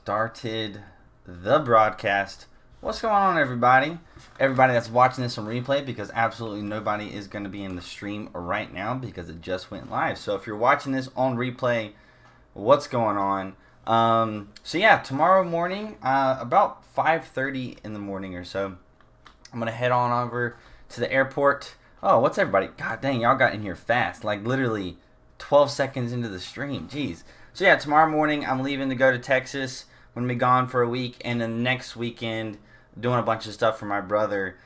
started the broadcast. What's going on, everybody? Everybody that's watching this on replay, because absolutely nobody is going to be in the stream right now because it just went live. So if you're watching this on replay, what's going on? So yeah, tomorrow morning, about 5:30 in the morning or so, I'm going to head on over to the airport. Oh, what's everybody? God dang, y'all got in here fast. Like literally 12 seconds into the stream. Jeez. So yeah, tomorrow morning I'm leaving to go to Texas. I'm going to be gone for a week. And then next weekend, doing a bunch of stuff for my brother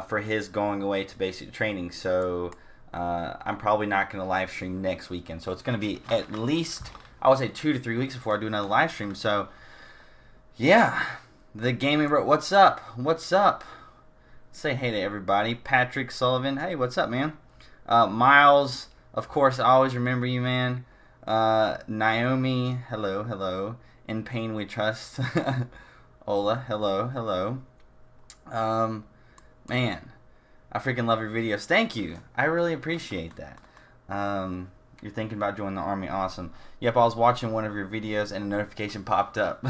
for his going away to basic training. So I'm probably not going to live stream next weekend. So it's going to be at least, I would say, 2 to 3 weeks before I do another live stream. So yeah, the gaming bro, what's up? What's up? Say hey to everybody. Patrick Sullivan, hey, what's up, man? Miles, of course, I always remember you, man. Naomi, hello, hello. In pain we trust. Ola, hello, hello. Man, I freaking love your videos. Thank you. I really appreciate that. You're thinking about joining the army. Awesome. Yep, I was watching one of your videos and a notification popped up.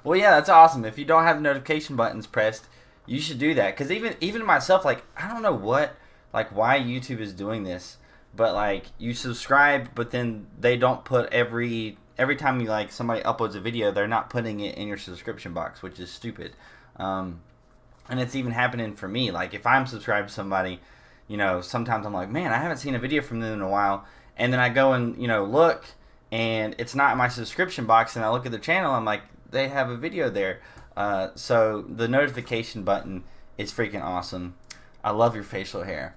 Well, yeah, that's awesome. If you don't have notification buttons pressed, you should do that. Because even myself, like, I don't know why YouTube is doing this, but like you subscribe, but then they don't put every time you like somebody uploads a video, they're not putting it in your subscription box, which is stupid. And it's even happening for me. Like if I'm subscribed to somebody, you know, sometimes I'm like, man, I haven't seen a video from them in a while, and then I go and look, and it's not in my subscription box, and I look at their channel, I'm like, they have a video there. So the notification button is freaking awesome. I love your facial hair.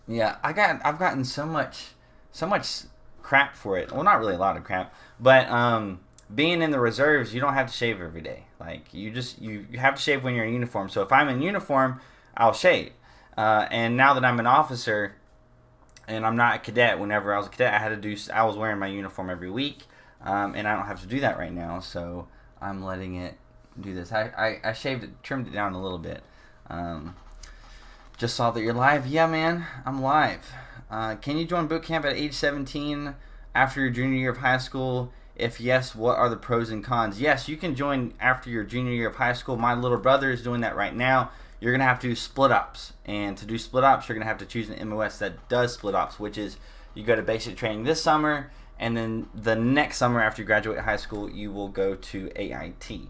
Yeah, I've gotten so much crap for it. Well, not really a lot of crap, but being in the reserves, you don't have to shave every day. Like you have to shave when you're in uniform. So if I'm in uniform, I'll shave. And now that I'm an officer and I'm not a cadet, whenever I was a cadet, I was wearing my uniform every week, and I don't have to do that right now. So I'm letting it do this. I shaved it, trimmed it down a little bit. Just saw that you're live. Yeah, man, I'm live. Can you join boot camp at age 17 after your junior year of high school? If yes, what are the pros and cons? Yes, you can join after your junior year of high school. My little brother is doing that right now. You're going to have to do split ops. And to do split ops, you're going to have to choose an MOS that does split ops, which is you go to basic training this summer, and then the next summer after you graduate high school, you will go to AIT.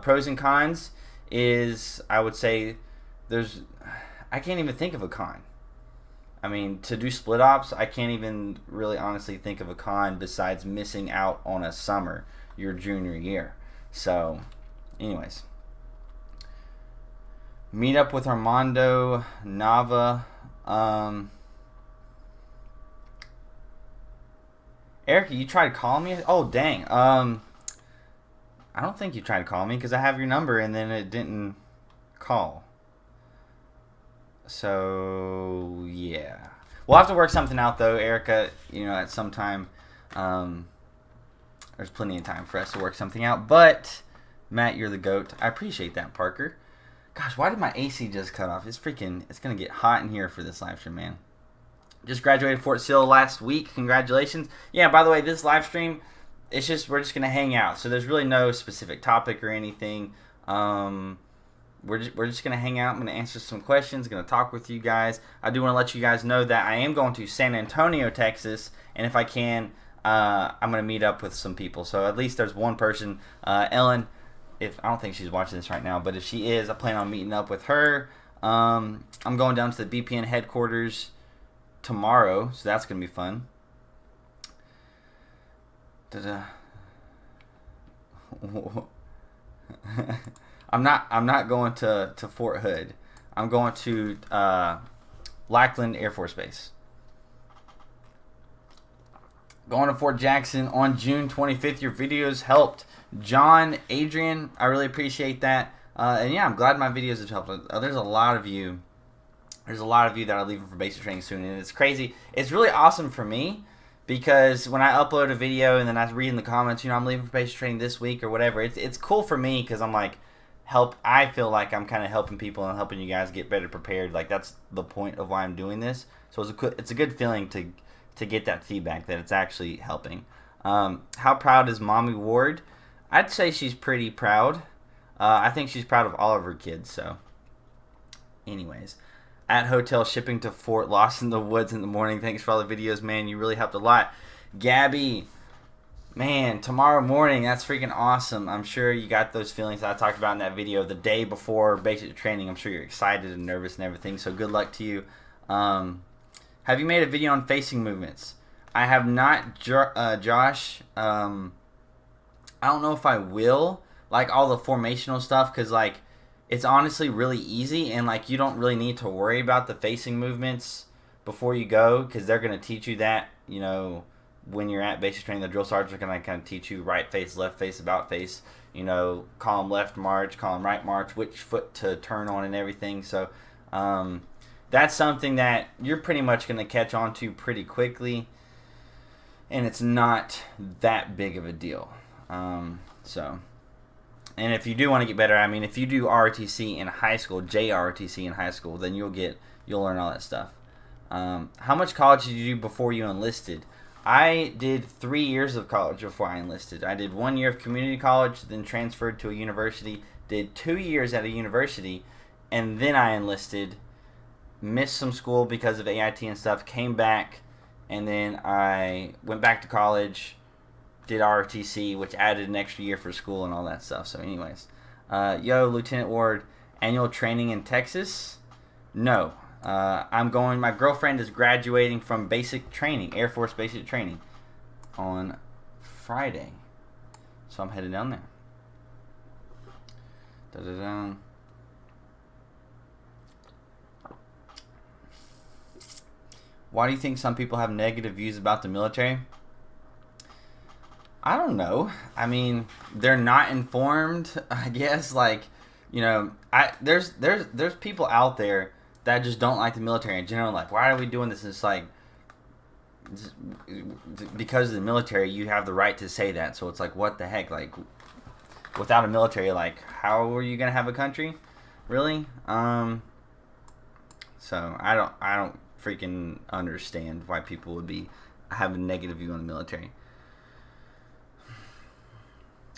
Pros and cons is, I would say, I can't even think of a con. I mean, to do split ops, I can't even really honestly think of a con besides missing out on a summer your junior year. So, anyways. Meet up with Armando Nava. Erica, you tried calling me? Oh, dang. I don't think you tried to call me because I have your number and then it didn't call. So, yeah. We'll have to work something out, though, Erica, at some time. There's plenty of time for us to work something out. But, Matt, you're the GOAT. I appreciate that, Parker. Gosh, why did my AC just cut off? It's going to get hot in here for this live stream, man. Just graduated Fort Sill last week. Congratulations. Yeah, by the way, this live stream, we're just going to hang out. So, there's really no specific topic or anything. We're just going to hang out. I'm going to answer some questions. Going to talk with you guys. I do want to let you guys know that I am going to San Antonio, Texas. And if I can, I'm going to meet up with some people. So at least there's one person. Ellen, I don't think she's watching this right now. But if she is, I plan on meeting up with her. I'm going down to the BPN headquarters tomorrow. So that's going to be fun. I'm not going to Fort Hood. I'm going to Lackland Air Force Base. Going to Fort Jackson on June 25th. Your videos helped. John, Adrian, I really appreciate that. And yeah, I'm glad my videos have helped. There's a lot of you. That are leaving for basic training soon, and it's crazy. It's really awesome for me because when I upload a video and then I read in the comments, I'm leaving for basic training this week or whatever. It's cool for me because I'm like, I feel like I'm kind of helping people and helping you guys get better prepared. Like that's the point of why I'm doing this. So it's a good feeling to get that feedback that it's actually helping. How proud is Mommy Ward? I'd say she's pretty proud. I think she's proud of all of her kids. So, anyways, at hotel shipping to Fort, lost in the woods in the morning. Thanks for all the videos, man. You really helped a lot. Gabby, man, tomorrow morning, that's freaking awesome. I'm sure you got those feelings that I talked about in that video the day before basic training. I'm sure you're excited and nervous and everything, so good luck to you. Have you made a video on facing movements? I have not, Josh. I don't know if I will, like all the formational stuff, because like it's honestly really easy, and like you don't really need to worry about the facing movements before you go, because they're going to teach you that, you know, when you're at basic training. The drill sergeants are going to kind of teach you right face, left face, about face, you know, column left march, column right march, which foot to turn on and everything. So that's something that you're pretty much going to catch on to pretty quickly, and it's not that big of a deal. So, and if you do want to get better, I mean, if you do ROTC in high school, JROTC in high school, then you'll learn all that stuff. How much college did you do before you enlisted? I did 3 years of college before I enlisted. I did 1 year of community college, then transferred to a university, did 2 years at a university, and then I enlisted, missed some school because of AIT and stuff, came back, and then I went back to college, did ROTC, which added an extra year for school and all that stuff. So anyways, yo, Lieutenant Ward, annual training in Texas? No. I'm going, my girlfriend is graduating from basic training, Air Force basic training, on Friday. So I'm headed down there. Da-da-da. Why do you think some people have negative views about the military? I don't know. I mean, they're not informed, I guess. Like, you know, there's people out there that just don't like the military in general. Like, why are we doing this? And it's like, because of the military, you have the right to say that. So it's like, what the heck? Like, without a military, like, how are you gonna have a country? Really? So I don't freaking understand why people would be having a negative view on the military.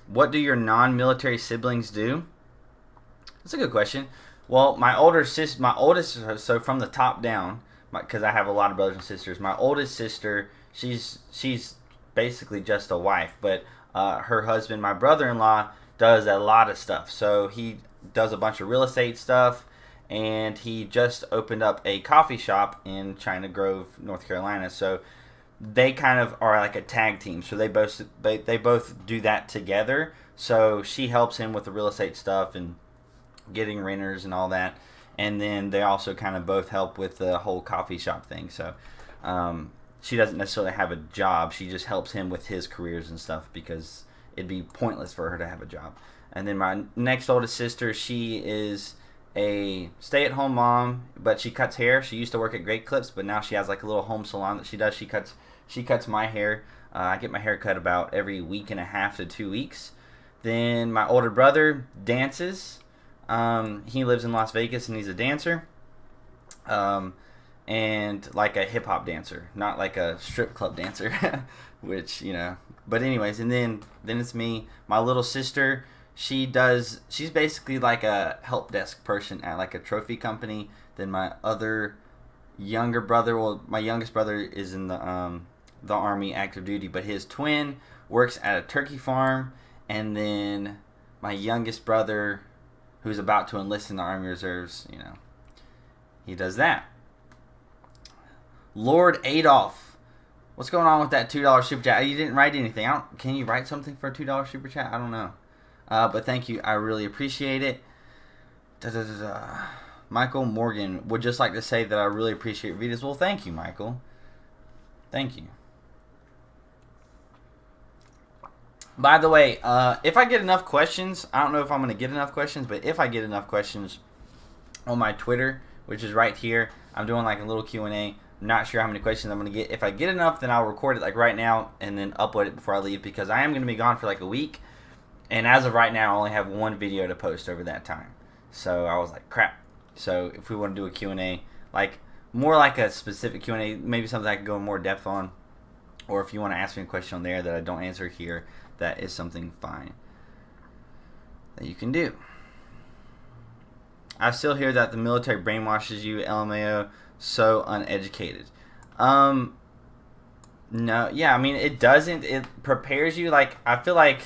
What do your non-military siblings do? That's a good question. Well, my oldest, so from the top down, because I have a lot of brothers and sisters, my oldest sister, she's basically just a wife, but her husband, my brother-in-law, does a lot of stuff. So he does a bunch of real estate stuff, and he just opened up a coffee shop in China Grove, North Carolina. So they kind of are like a tag team. So they both do that together. So she helps him with the real estate stuff and getting renters and all that, and then they also kind of both help with the whole coffee shop thing. So she doesn't necessarily have a job, she just helps him with his careers and stuff, because it'd be pointless for her to have a job. And then my next oldest sister, she is a stay-at-home mom, but she cuts hair. She used to work at Great Clips, but now she has like a little home salon that she does. She cuts my hair. I get my hair cut about every week and a half to 2 weeks. Then my older brother dances. He lives in Las Vegas, and he's a dancer, and like a hip-hop dancer, not like a strip club dancer, which, you know, but anyways. And then it's me. My little sister, she's basically like a help desk person at like a trophy company. Then my other younger brother, well, my youngest brother is in the Army active duty, but his twin works at a turkey farm. And then my youngest brother, who's about to enlist in the Army Reserves, you know, he does that. Lord Adolf, what's going on with that $2 super chat? You didn't write anything. Can you write something for a $2 super chat? I don't know. But thank you. I really appreciate it. Michael Morgan would just like to say that I really appreciate videos. Well, thank you, Michael. Thank you. By the way, if I get enough questions, I don't know if I'm going to get enough questions, but if I get enough questions on my Twitter, which is right here, I'm doing like a little Q&A. I'm not sure how many questions I'm going to get. If I get enough, then I'll record it like right now and then upload it before I leave, because I am going to be gone for like a week. And as of right now, I only have one video to post over that time. So I was like, crap. So if we want to do a Q&A, like more like a specific Q&A, maybe something I can go in more depth on, or if you want to ask me a question on there that I don't answer here, that is something fine. can do. I still hear that the military brainwashes you, LMAO, so uneducated. No, yeah, I mean, it doesn't. It prepares you, like, I feel like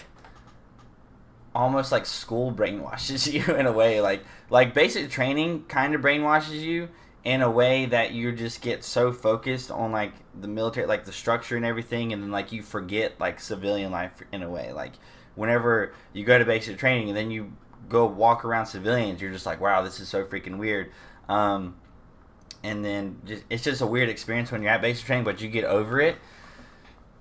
almost like school brainwashes you in a way. Like basic training kind of brainwashes you in a way that you just get so focused on, like, the military, like, the structure and everything, and then, like, you forget, like, civilian life in a way. Like, whenever you go to basic training and then you go walk around civilians, you're just like, wow, this is so freaking weird. And then it's just a weird experience when you're at basic training, but you get over it.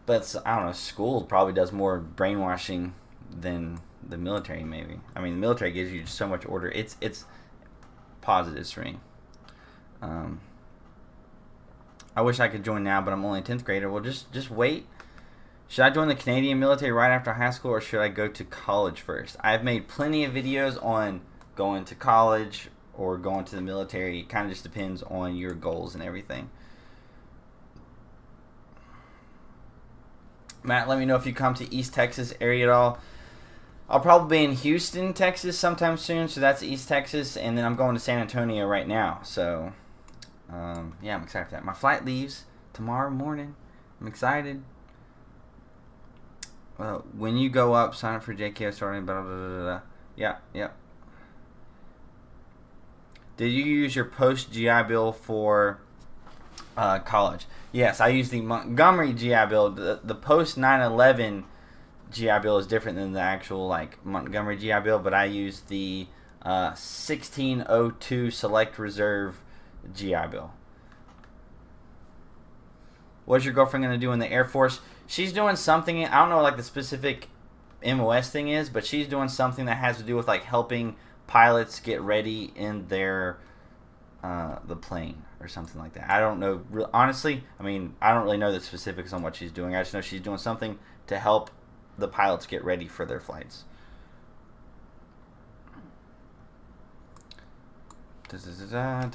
But I don't know, school probably does more brainwashing than the military, maybe. I mean, the military gives you so much order. It's positives for me. I wish I could join now, but I'm only a 10th grader. Well, just wait. Should I join the Canadian military right after high school, or should I go to college first? I've made plenty of videos on going to college or going to the military. It kind of just depends on your goals and everything. Matt, let me know if you come to East Texas area at all. I'll probably be in Houston, Texas sometime soon, so that's East Texas, and then I'm going to San Antonio right now. So, yeah, I'm excited for that. My flight leaves tomorrow morning. I'm excited. Well, when you go up, sign up for JKO starting, blah, blah, blah, blah. Yeah. Did you use your post-GI Bill for college? Yes, I used the Montgomery GI Bill. The post-9/11 GI Bill is different than the actual, like, Montgomery GI Bill, but I used the 1602 Select Reserve GI Bill. What's your girlfriend going to do in the Air Force? She's doing something, I don't know, like, the specific MOS thing is, but she's doing something that has to do with, like, helping pilots get ready in their the plane or something like that. I don't know, honestly. I mean, I don't really know the specifics on what she's doing. I just know she's doing something to help the pilots get ready for their flights. I'm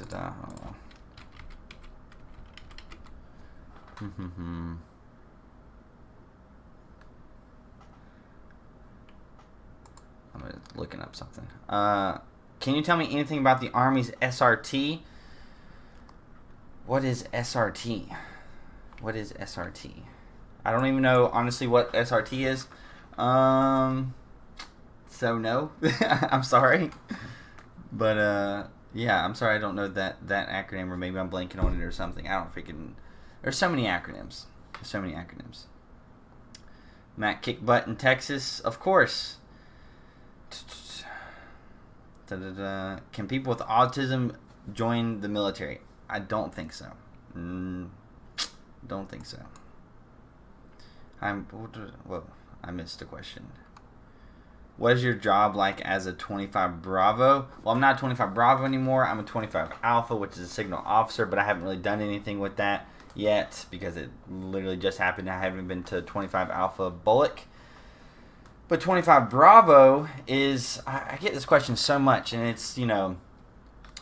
looking up something. Can you tell me anything about the Army's SRT? What is SRT? What is SRT? I don't even know, honestly, what SRT is. So no. I'm sorry. But, yeah, I'm sorry I don't know that acronym, or maybe I'm blanking on it or something. I don't freaking... There's so many acronyms. Matt, kick butt in Texas? Of course. Can people with autism join the military? I don't think so. Don't think so. I missed a question. What is your job like as a 25 Bravo? Well, I'm not a 25 Bravo anymore. I'm a 25 Alpha, which is a signal officer, but I haven't really done anything with that yet because it literally just happened. I haven't been to 25 Alpha Bullock. But 25 Bravo is, I get this question so much, and it's, you know,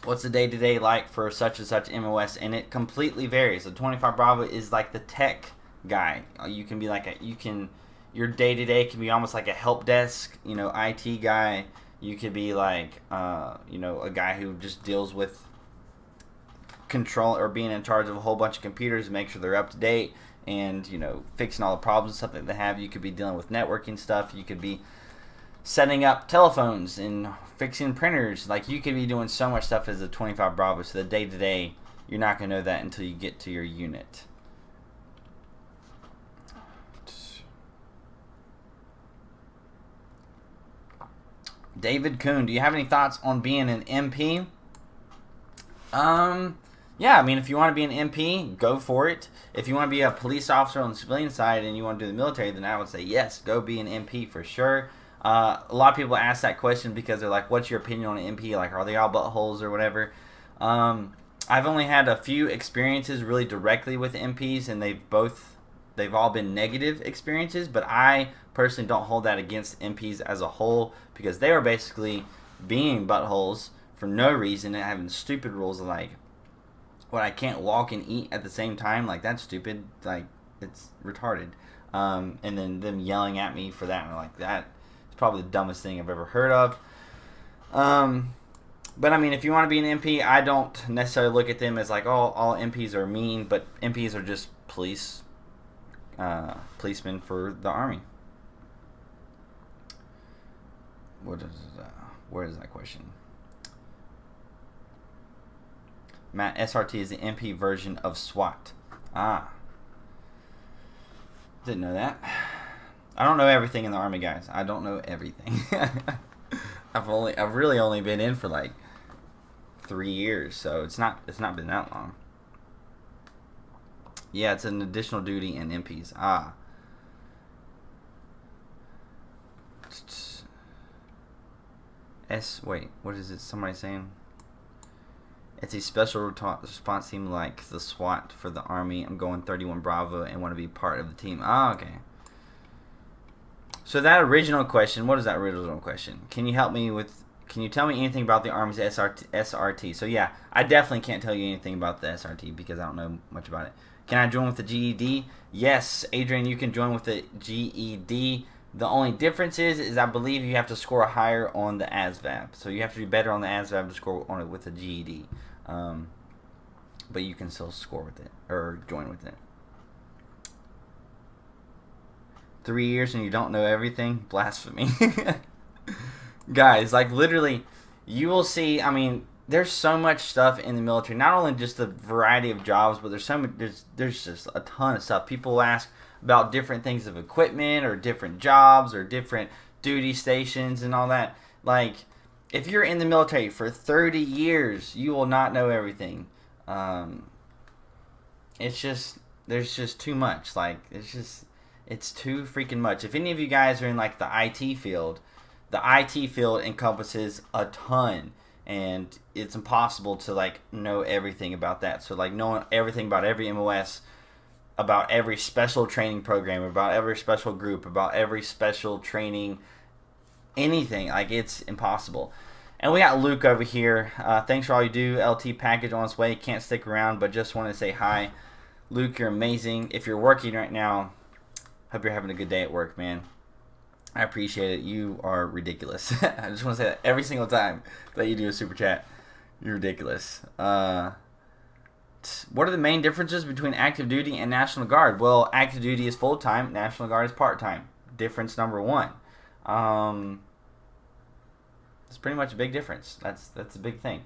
what's the day-to-day like for such and such MOS, and it completely varies. So 25 Bravo is like the tech guy. You can be like your day-to-day can be almost like a help desk, you know, IT guy. You could be like, you know, a guy who just deals with control or being in charge of a whole bunch of computers, make sure they're up to date, and, you know, fixing all the problems and stuff that they have. You could be dealing with networking stuff. You could be setting up telephones and fixing printers. Like, you could be doing so much stuff as a 25 Bravo. So the day-to-day, you're not going to know that until you get to your unit. David Kuhn, do you have any thoughts on being an MP? Yeah, I mean, if you want to be an MP, go for it. If you want to be a police officer on the civilian side and you want to do the military, then I would say yes, go be an MP for sure. A lot of people ask that question because they're like, what's your opinion on an MP? Like, are they all buttholes or whatever? I've only had a few experiences really directly with MPs, and they've all been negative experiences, but I personally don't hold that against MPs as a whole because they are basically being buttholes for no reason and having stupid rules like, what, I can't walk and eat at the same time? Like, that's stupid. Like, it's retarded. And then them yelling at me for that, and like, that is probably the dumbest thing I've ever heard of. But I mean, if you want to be an MP, I don't necessarily look at them as like, oh, all MPs are mean, but MPs are just policemen for the Army. Where is that question? Matt, SRT is the MP version of SWAT. Didn't know that. I don't know everything in the Army, guys. I don't know everything. I've really only been in for like 3 years, so it's not been that long. Yeah, it's an additional duty in MPs. Wait, what is it? Somebody saying? It's a special response team like the SWAT for the Army. I'm going 31 Bravo and want to be part of the team. Okay. So that original question, what is that original question? Can you tell me anything about the Army's SRT? So yeah, I definitely can't tell you anything about the SRT because I don't know much about it. Can I join with the GED? Yes, Adrian, you can join with the GED. The only difference is I believe you have to score higher on the ASVAB. So you have to do better on the ASVAB to score on it with the GED. But you can still score with it or join with it. 3 years and you don't know everything? Blasphemy. Guys, like literally, you will see, I mean, there's so much stuff in the military. Not only just the variety of jobs, but there's just a ton of stuff. People ask about different things of equipment or different jobs or different duty stations and all that. Like, if you're in the military for 30 years, you will not know everything. There's just too much. Like, it's too freaking much. If any of you guys are in like the IT field encompasses a ton, and it's impossible to like know everything about that. So like knowing everything about every MOS, about every special training program, about every special group, about every special training, anything, like it's impossible. And we got Luke over here. Thanks for all you do. LT package on its way. Can't stick around, but just want to say hi. Luke, you're amazing. If you're working right now, hope you're having a good day at work, man. I appreciate it. You are ridiculous. I just want to say that every single time that you do a super chat. You're ridiculous. What are the main differences between active duty and National Guard? Well, active duty is full-time. National Guard is part-time. Difference number one. It's pretty much a big difference. That's a big thing.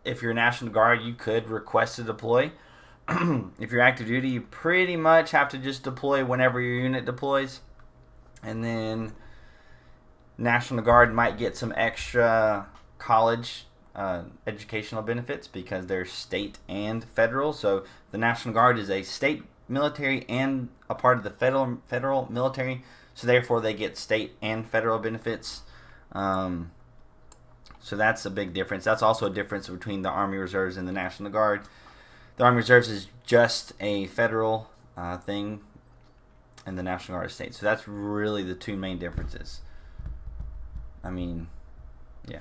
If you're National Guard, you could request to deploy. If you're active duty, you pretty much have to just deploy whenever your unit deploys. And then National Guard might get some extra college educational benefits because they're state and federal. So the National Guard is a state military and a part of the federal military. So therefore they get state and federal benefits. So that's a big difference. That's also a difference between the Army Reserves and the National Guard. The Army Reserves is just a federal thing, and the National Guard is state. So that's really the two main differences. I mean, yeah.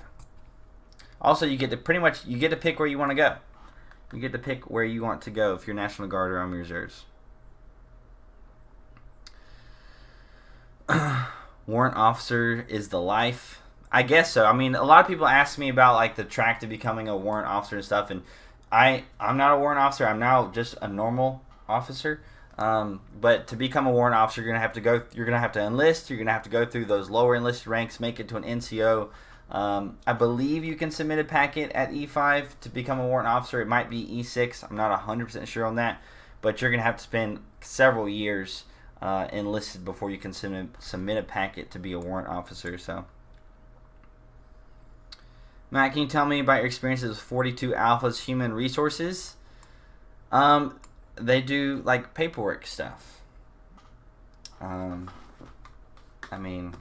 Also, you get to pick where you want to go. You get to pick where you want to go if you're National Guard or Army Reserves. Warrant officer is the life. I guess so. I mean, a lot of people ask me about like the track to becoming a warrant officer and stuff, and I'm not a warrant officer. I'm now just a normal officer. But to become a warrant officer, you're gonna have to enlist. You're gonna have to go through those lower enlisted ranks, make it to an NCO. I believe you can submit a packet at E5 to become a warrant officer. It might be E6. I'm not 100% sure on that, but you're gonna have to spend several years enlisted before you can submit a packet to be a warrant officer. So, Matt, can you tell me about your experiences with 42 Alpha's Human Resources? They do like paperwork stuff. I mean,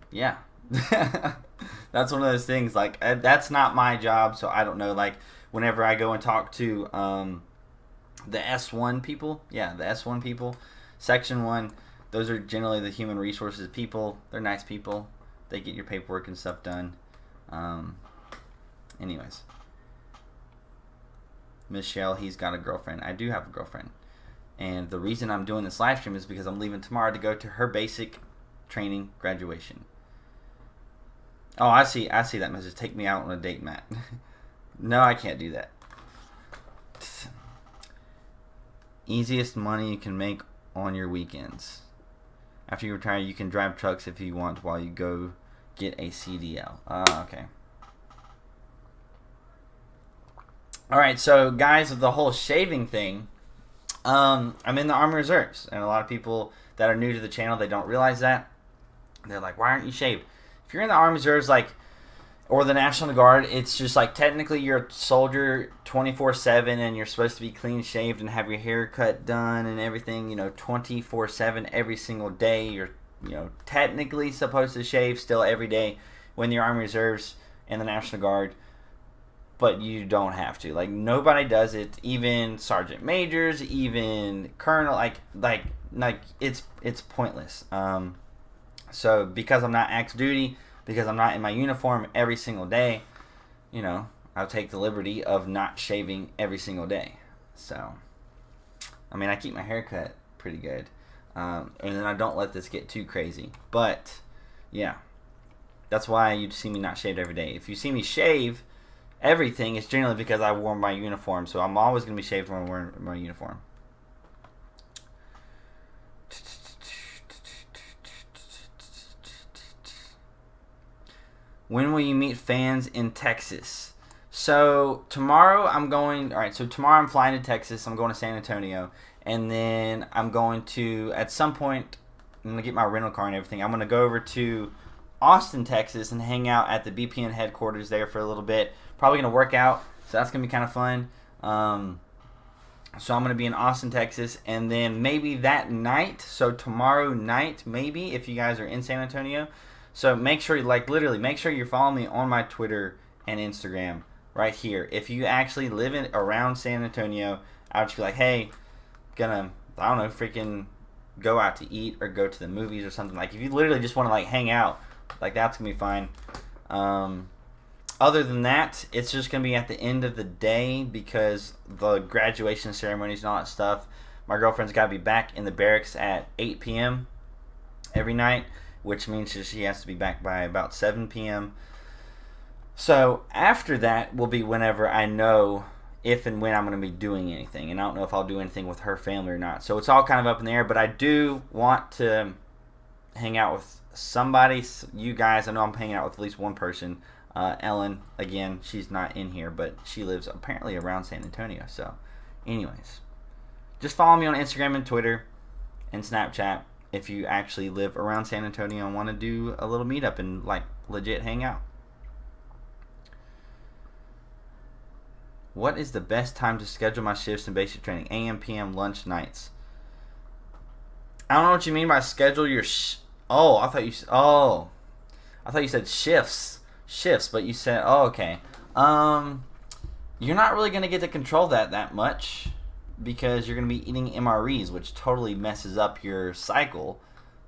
yeah. That's one of those things. Like, that's not my job, so I don't know. Like, whenever I go and talk to the S1 people, Section 1, those are generally the human resources people. They're nice people. They get your paperwork and stuff done. Anyways. Michelle, he's got a girlfriend. I do have a girlfriend. And the reason I'm doing this live stream is because I'm leaving tomorrow to go to her basic training graduation. Oh, I see that message. Take me out on a date, Matt. No, I can't do that. Easiest money you can make on your weekends. After you retire, you can drive trucks if you want while you go get a CDL. Okay. Alright, so guys, with the whole shaving thing, I'm in the Army Reserves. And a lot of people that are new to the channel, they don't realize that. They're like, why aren't you shaved? If you're in the Army Reserves, like, or the National Guard, it's just like technically you're a soldier 24/7 and you're supposed to be clean shaved and have your hair cut done and everything, 24/7 every single day. You're, technically supposed to shave still every day when you're Army Reserves and the National Guard, but you don't have to. Like, nobody does it, even sergeant majors, even colonel, like it's pointless. So because I'm not active duty, because I'm not in my uniform every single day, I'll take the liberty of not shaving every single day. So, I mean, I keep my hair cut pretty good. And then I don't let this get too crazy. But, yeah. That's why you see me not shaved every day. If you see me shave everything, it's generally because I wore my uniform. So I'm always going to be shaved when I'm wearing my uniform. When will you meet fans in Texas? So tomorrow I'm going. All right. So tomorrow I'm flying to Texas. I'm going to San Antonio, and then I'm going to, at some point, I'm gonna get my rental car and everything. I'm gonna go over to Austin, Texas, and hang out at the BPN headquarters there for a little bit. Probably gonna work out, so that's gonna be kind of fun. So I'm gonna be in Austin, Texas, and then maybe that night. So tomorrow night, maybe, if you guys are in San Antonio. So make sure, literally, make sure you're following me on my Twitter and Instagram right here. If you actually live around San Antonio, I would just be like, hey, I don't know, freaking go out to eat or go to the movies or something. Like, if you literally just want to, hang out, that's going to be fine. Other than that, it's just going to be at the end of the day because the graduation ceremonies and all that stuff. My girlfriend's got to be back in the barracks at 8 p.m. every night, which means she has to be back by about 7 p.m. So after that will be whenever I know if and when I'm going to be doing anything. And I don't know if I'll do anything with her family or not. So it's all kind of up in the air. But I do want to hang out with somebody. You guys, I know I'm hanging out with at least one person. Ellen, again, she's not in here, but she lives apparently around San Antonio. So anyways, just follow me on Instagram and Twitter and Snapchat if you actually live around San Antonio and want to do a little meetup and legit hang out. What is the best time to schedule my shifts in basic training? AM, PM, lunch, nights. I don't know what you mean by schedule your I thought you said shifts. Shifts, but you said, okay. You're not really going to get to control that much, because you're going to be eating MREs, which totally messes up your cycle.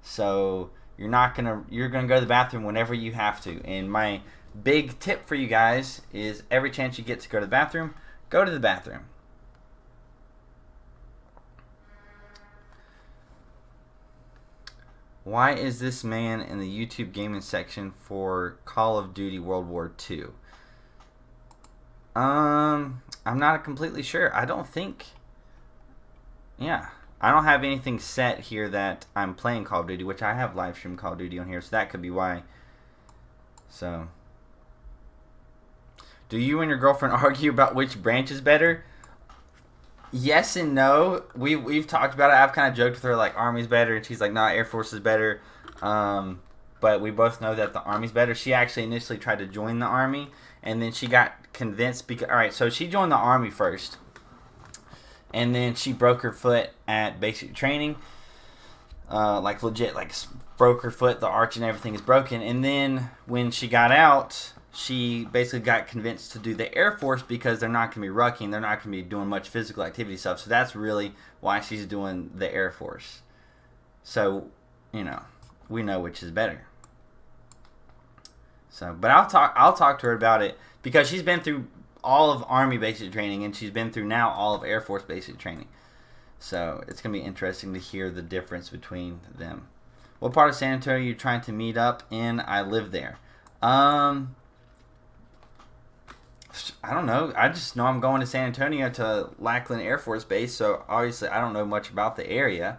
So you're going to go to the bathroom whenever you have to. And my big tip for you guys is every chance you get to go to the bathroom, go to the bathroom. Why is this man in the YouTube gaming section for Call of Duty World War II? I'm not completely sure. I don't think... Yeah, I don't have anything set here that I'm playing Call of Duty, which I have live stream Call of Duty on here, so that could be why. So, do you and your girlfriend argue about which branch is better? Yes and no. We've talked about it. I've kind of joked with her Army's better, and she's like, nah, Air Force is better. But we both know that the Army's better. She actually initially tried to join the Army, and then she got convinced because so she joined the Army first. And then she broke her foot at basic training. Legit, broke her foot. The arch and everything is broken. And then when she got out, she basically got convinced to do the Air Force because they're not going to be rucking. They're not going to be doing much physical activity stuff. So that's really why she's doing the Air Force. So, we know which is better. So, but I'll talk to her about it because she's been through all of Army basic training, and she's been through now all of Air Force basic training. So it's going to be interesting to hear the difference between them. What part of San Antonio are you trying to meet up in? I live there. Um, I don't know. I just know I'm going to San Antonio to Lackland Air Force Base, so obviously I don't know much about the area.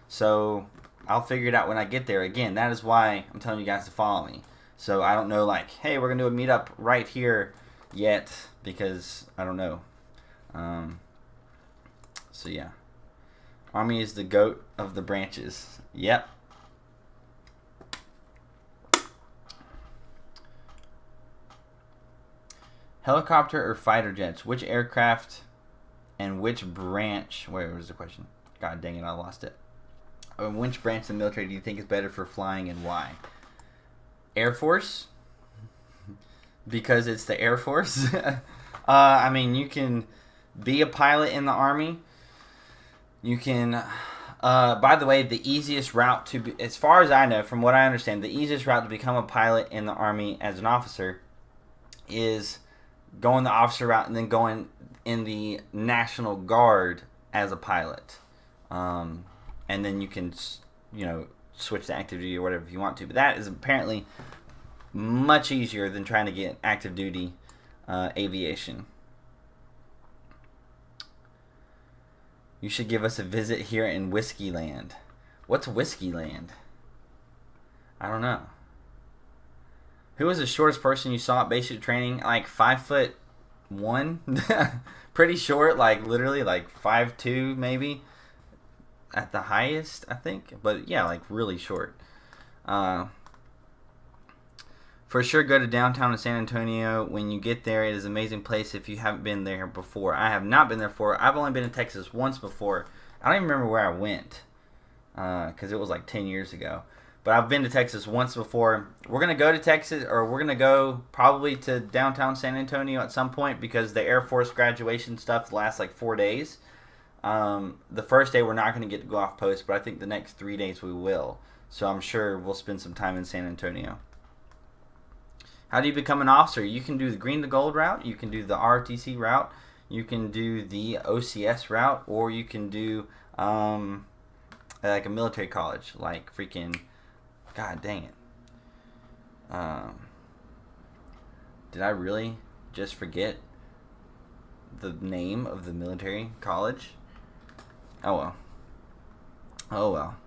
So I'll figure it out when I get there. Again, that is why I'm telling you guys to follow me. So I don't know, like, hey, we're going to do a meetup right here yet, because I don't know. So yeah. Army is the goat of the branches. Yep. Helicopter or fighter jets? Which aircraft and which branch? Where was the question? God dang it, I lost it. Which branch of the military do you think is better for flying and why? Air Force. Because it's the Air Force. I mean, you can be a pilot in the Army. You can... by the way, the easiest route to be... As far as I know, from what I understand, the easiest route to become a pilot in the Army as an officer is going the officer route and then going in the National Guard as a pilot. And then you can, switch to active duty or whatever if you want to. But that is apparently much easier than trying to get active duty aviation. You should give us a visit here in Whiskey Land. What's Whiskey Land? I don't know. Who was the shortest person you saw at basic training? Like 5'1"? Pretty short, like literally like 5'2" maybe at the highest, I think. But yeah, like really short. For sure, go to downtown in San Antonio. When you get there, it is an amazing place if you haven't been there before. I have not been there before. I've only been in Texas once before. I don't even remember where I went because it was like 10 years ago. But I've been to Texas once before. We're going to go to Texas, or we're going to go probably to downtown San Antonio at some point because the Air Force graduation stuff lasts like 4 days. The first day we're not going to get to go off post, but I think the next 3 days we will. So I'm sure we'll spend some time in San Antonio. How do you become an officer? You can do the green to gold route. You can do the ROTC route. You can do the OCS route, or you can do like a military college, like freaking. God dang it. Did I really just forget the name of the military college? Oh well. Oh well.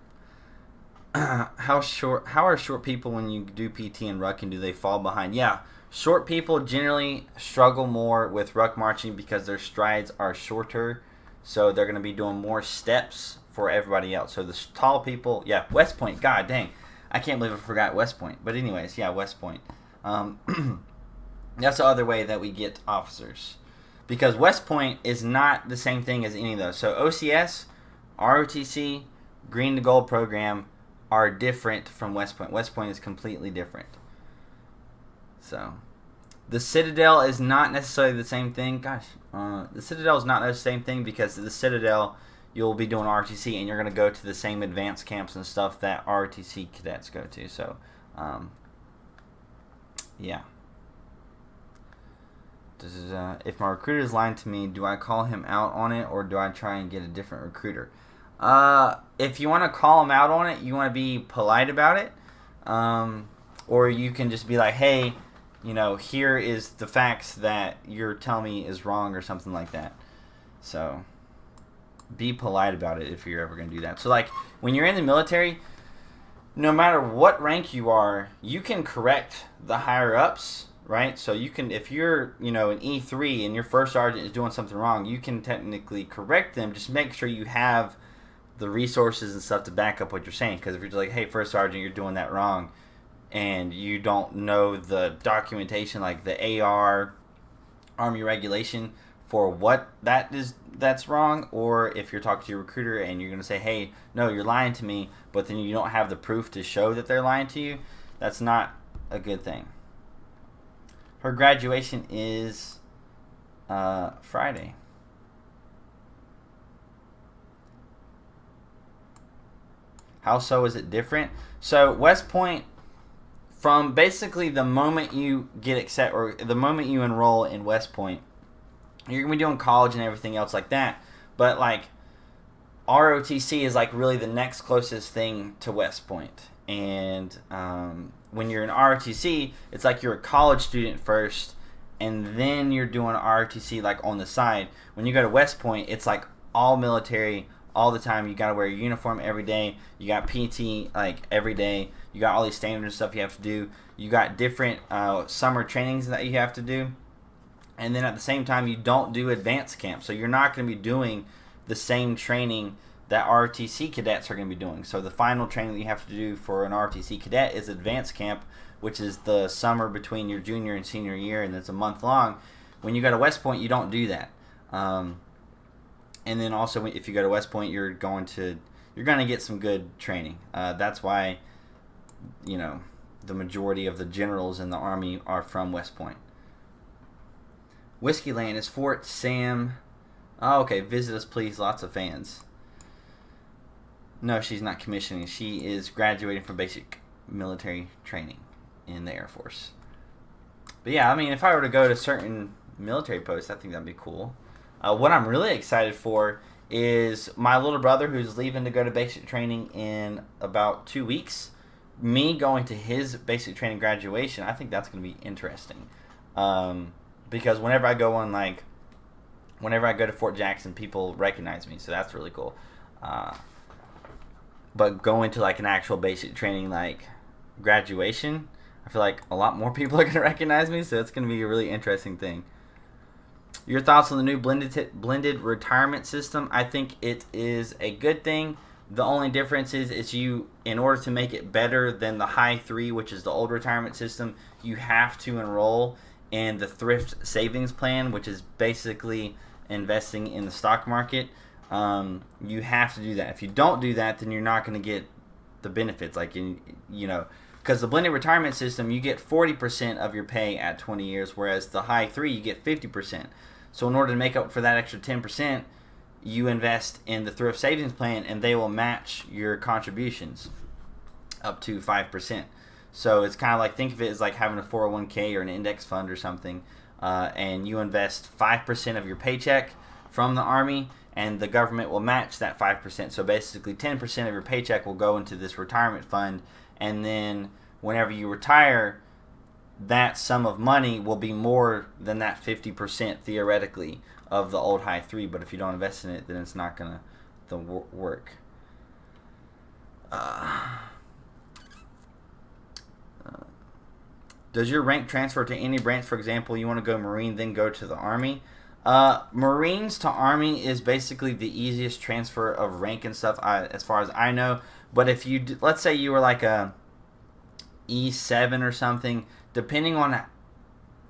How are short people when you do PT and ruck, and do they fall behind? Yeah, short people generally struggle more with ruck marching because their strides are shorter, so they're going to be doing more steps for everybody else. So the tall people, yeah, West Point, god dang. I can't believe I forgot West Point. But anyways, yeah, West Point. That's the other way that we get officers. Because West Point is not the same thing as any of those. So OCS, ROTC, Green to Gold program are different from West Point. West Point is completely different. So, the Citadel is not necessarily the same thing. Gosh, the Citadel is not the same thing because the Citadel, you'll be doing ROTC and you're going to go to the same advanced camps and stuff that ROTC cadets go to. So, yeah. This is, if my recruiter is lying to me, do I call him out on it or do I try and get a different recruiter? If you want to call him out on it, you want to be polite about it. Or you can just be like, hey, here is the facts that you're telling me is wrong or something like that. So, be polite about it if you're ever going to do that. So, like, when you're in the military, no matter what rank you are, you can correct the higher-ups, right? So, you can, if you're, an E3 and your first sergeant is doing something wrong, you can technically correct them. Just make sure you have the resources and stuff to back up what you're saying. Because if you're just like, hey, first sergeant, you're doing that wrong, and you don't know the documentation, like the AR Army regulation for what that's wrong, or if you're talking to your recruiter and you're going to say, hey, no, you're lying to me, but then you don't have the proof to show that they're lying to you, that's not a good thing. Her graduation is Friday. How so is it different? So West Point, from basically the moment you get accepted, or the moment you enroll in West Point, you're going to be doing college and everything else like that. But like ROTC is like really the next closest thing to West Point. And when you're in ROTC, it's like you're a college student first, and then you're doing ROTC like on the side. When you go to West Point, it's like all military all the time. You gotta wear a uniform every day. You got PT like every day. You got all these standard stuff you have to do. You got different summer trainings that you have to do. And then at the same time, you don't do advanced camp. So you're not going to be doing the same training that ROTC cadets are going to be doing. So the final training that you have to do for an ROTC cadet is advanced camp, which is the summer between your junior and senior year, and it's a month long. When you go to West Point, you don't do that. And then also, if you go to West Point, you're going to get some good training. That's why, the majority of the generals in the Army are from West Point. Whiskey Land is Fort Sam. Oh, okay. Visit us, please. Lots of fans. No, she's not commissioning. She is graduating from basic military training in the Air Force. But yeah, I mean, if I were to go to certain military posts, I think that'd be cool. What I'm really excited for is my little brother who's leaving to go to basic training in about 2 weeks. Me going to his basic training graduation, I think that's going to be interesting. Because whenever I go to Fort Jackson, people recognize me, so that's really cool. But going to like an actual basic training like graduation, I feel like a lot more people are going to recognize me, so it's going to be a really interesting thing. Your thoughts on the new blended retirement system? I think it is a good thing. The only difference is you, in order to make it better than the High 3, which is the old retirement system, you have to enroll in the thrift savings plan, which is basically investing in the stock market. You have to do that. If you don't do that, then you're not going to get the benefits. Because the blended retirement system, you get 40% of your pay at 20 years, whereas the High 3, you get 50%. So in order to make up for that extra 10%, you invest in the thrift savings plan, and they will match your contributions up to 5%. So it's kind of like, think of it as like having a 401k or an index fund or something, and you invest 5% of your paycheck from the Army, and the government will match that 5%. So basically 10% of your paycheck will go into this retirement fund, and then whenever you retire, that sum of money will be more than that 50% theoretically of the old High 3. But if you don't invest in it, then it's not going to work. Does your rank transfer to any branch? For example, you want to go Marine, then go to the Army. Marines to Army is basically the easiest transfer of rank and stuff, as far as I know. But if you, let's say you were like a E7 or something, depending on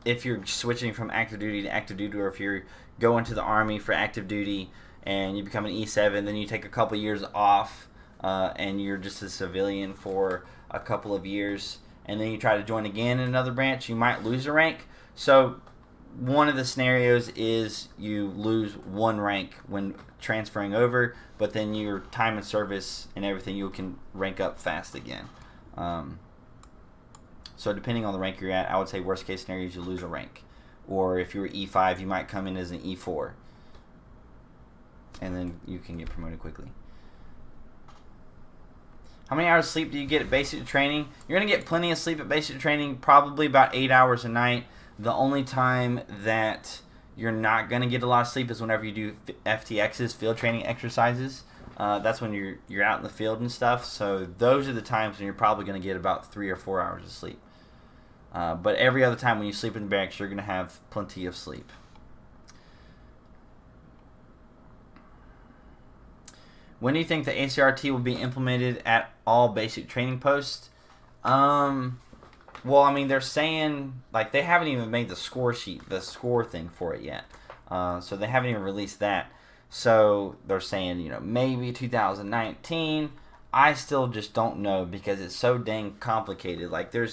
if you're switching from active duty to active duty, or if you're going to the Army for active duty and you become an E7, then you take a couple years off and you're just a civilian for a couple of years, and then you try to join again in another branch, you might lose a rank. So one of the scenarios is you lose one rank when transferring over, but then your time in service and everything, you can rank up fast again. So depending on the rank you're at, I would say worst case scenario is you lose a rank. Or if you're E5, you might come in as an E4. And then you can get promoted quickly. How many hours of sleep do you get at basic training? You're going to get plenty of sleep at basic training, probably about 8 hours a night. The only time that you're not going to get a lot of sleep is whenever you do FTXs, field training exercises. That's when you're out in the field and stuff. So those are the times when you're probably going to get about 3 or 4 hours of sleep. But every other time when you sleep in the barracks, you're going to have plenty of sleep. When do you think the ACRT will be implemented at all basic training posts? Well, I mean, they're saying, like, they haven't even made the score sheet, the score thing for it yet. So they haven't even released that. So they're saying, maybe 2019. I still just don't know because it's so dang complicated. Like, and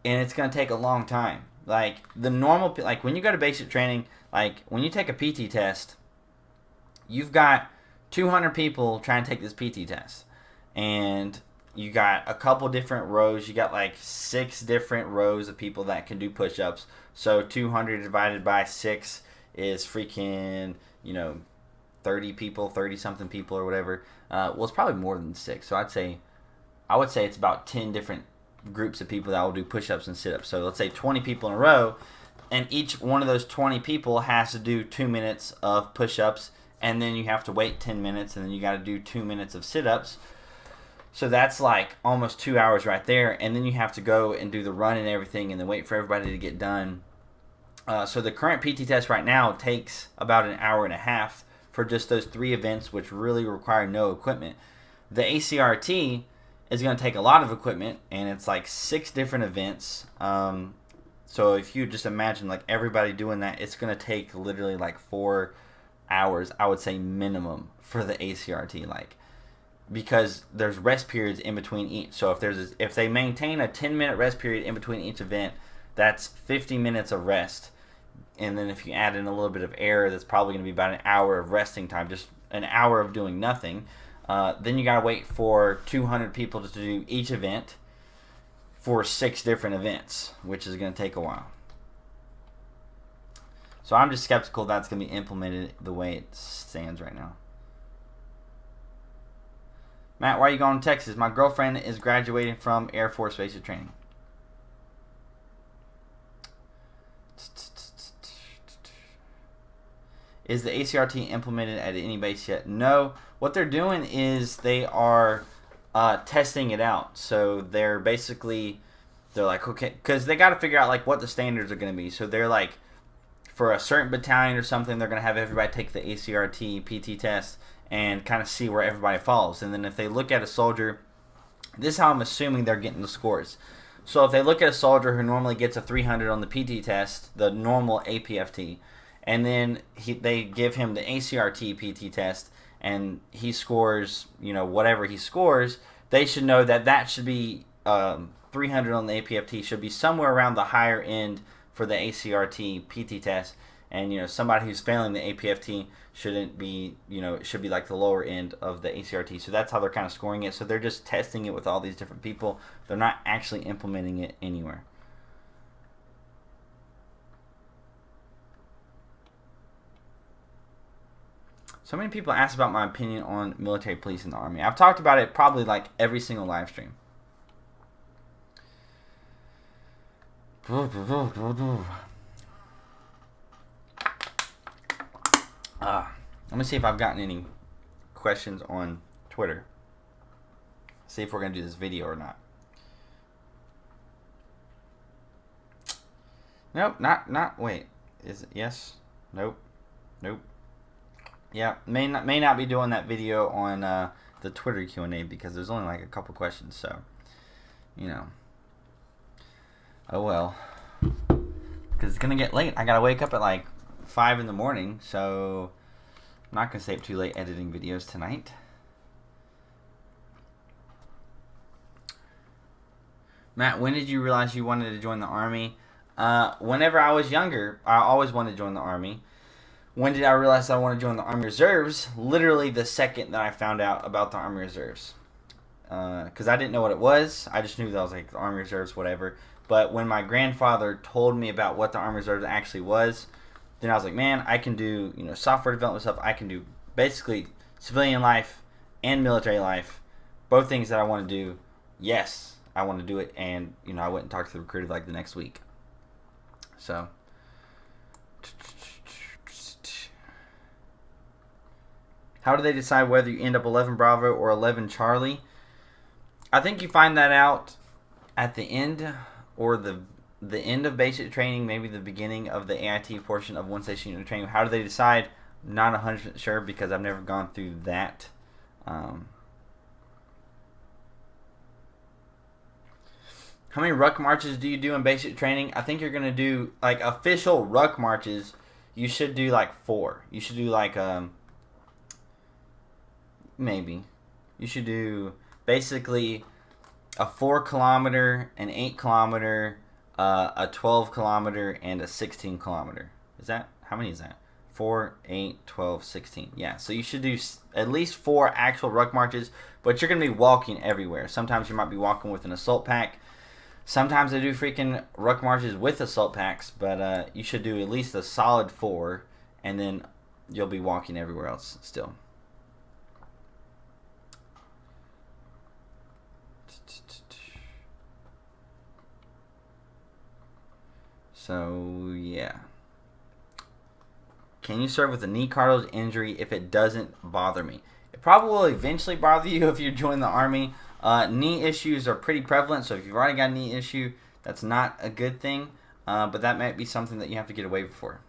it's going to take a long time. Like, the normal, like, when you go to basic training, like, when you take a PT test, you've got 200 people trying to take this PT test. And you got a couple different rows. You got like 6 different rows of people that can do push-ups. So 200 divided by 6 is freaking, 30 people, 30-something people or whatever. Well, it's probably more than 6. So I would say it's about 10 different groups of people that will do push-ups and sit-ups. So let's say 20 people in a row, and each one of those 20 people has to do 2 minutes of push-ups, and then you have to wait 10 minutes, and then you got to do 2 minutes of sit-ups. So that's like almost 2 hours right there, and then you have to go and do the run and everything, and then wait for everybody to get done. So the current PT test right now takes about an hour and a half for just those 3 events, which really require no equipment. The ACRT is going to take a lot of equipment, and it's like 6 different events. So if you just imagine like everybody doing that, it's going to take literally like 4 hours, I would say minimum, for the ACRT, like, because there's rest periods in between each. So if they maintain a 10-minute rest period in between each event, that's 50 minutes of rest. And then if you add in a little bit of air, that's probably going to be about an hour of resting time, just an hour of doing nothing. Then you got to wait for 200 people to do each event for 6 different events, which is going to take a while. So I'm just skeptical that's going to be implemented the way it stands right now. Matt, why are you going to Texas? My girlfriend is graduating from Air Force basic training. Is the ACRT implemented at any base yet? No. What they're doing is they are testing it out. So they're like, okay, because they got to figure out like what the standards are going to be. So they're like, for a certain battalion or something, they're going to have everybody take the ACRT PT test and kind of see where everybody falls. And then if they look at a soldier, this is how I'm assuming they're getting the scores. So if they look at a soldier who normally gets a 300 on the PT test, the normal APFT, and then they give him the ACRT PT test, and he scores, whatever he scores, they should know that should be 300 on the APFT should be somewhere around the higher end for the ACRT PT test. And, somebody who's failing the APFT shouldn't be, it should be like the lower end of the ACRT. So that's how they're kind of scoring it. So they're just testing it with all these different people. They're not actually implementing it anywhere. So many people ask about my opinion on military police in the Army. I've talked about it probably like every single live stream. Let me see if I've gotten any questions on Twitter. See if we're going to do this video or not. Nope, not, wait. Is it yes? Nope. Yeah, may not be doing that video on the Twitter Q&A because there's only like a couple questions, so, oh well. Because it's going to get late. I got to wake up at like 5 in the morning, so I'm not going to stay up too late editing videos tonight. Matt, when did you realize you wanted to join the Army? Whenever I was younger, I always wanted to join the Army. When did I realize I wanted to join the Army Reserves? Literally the second that I found out about the Army Reserves. Because I didn't know what it was. I just knew that I was like the Army Reserves, whatever. But when my grandfather told me about what the Army Reserves actually was, then I was like, man, I can do software development stuff. I can do basically civilian life and military life. Both things that I want to do. Yes, I want to do it. And, I went and talked to the recruiter like the next week. So. How do they decide whether you end up 11 Bravo or 11 Charlie? I think you find that out at the end or the end of basic training, maybe the beginning of the AIT portion of 1 station unit training. How do they decide? Not 100% sure because I've never gone through that. How many ruck marches do you do in basic training? I think you're going to do, like, official ruck marches. You should do, like, 4. You should do, like, maybe. You should do, basically, a 4 kilometer, an 8 kilometer, a 12 kilometer, and a 16 kilometer. Is that, how many is that? 4, 8, 12, 16. Yeah, so you should do at least 4 actual ruck marches, but you're going to be walking everywhere. Sometimes you might be walking with an assault pack. Sometimes they do freaking ruck marches with assault packs, but you should do at least a solid 4, and then you'll be walking everywhere else still. So, yeah. Can you serve with a knee cartilage injury if it doesn't bother me? It probably will eventually bother you if you join the Army. Knee issues are pretty prevalent, so if you've already got a knee issue, that's not a good thing. But that might be something that you have to get a waiver for.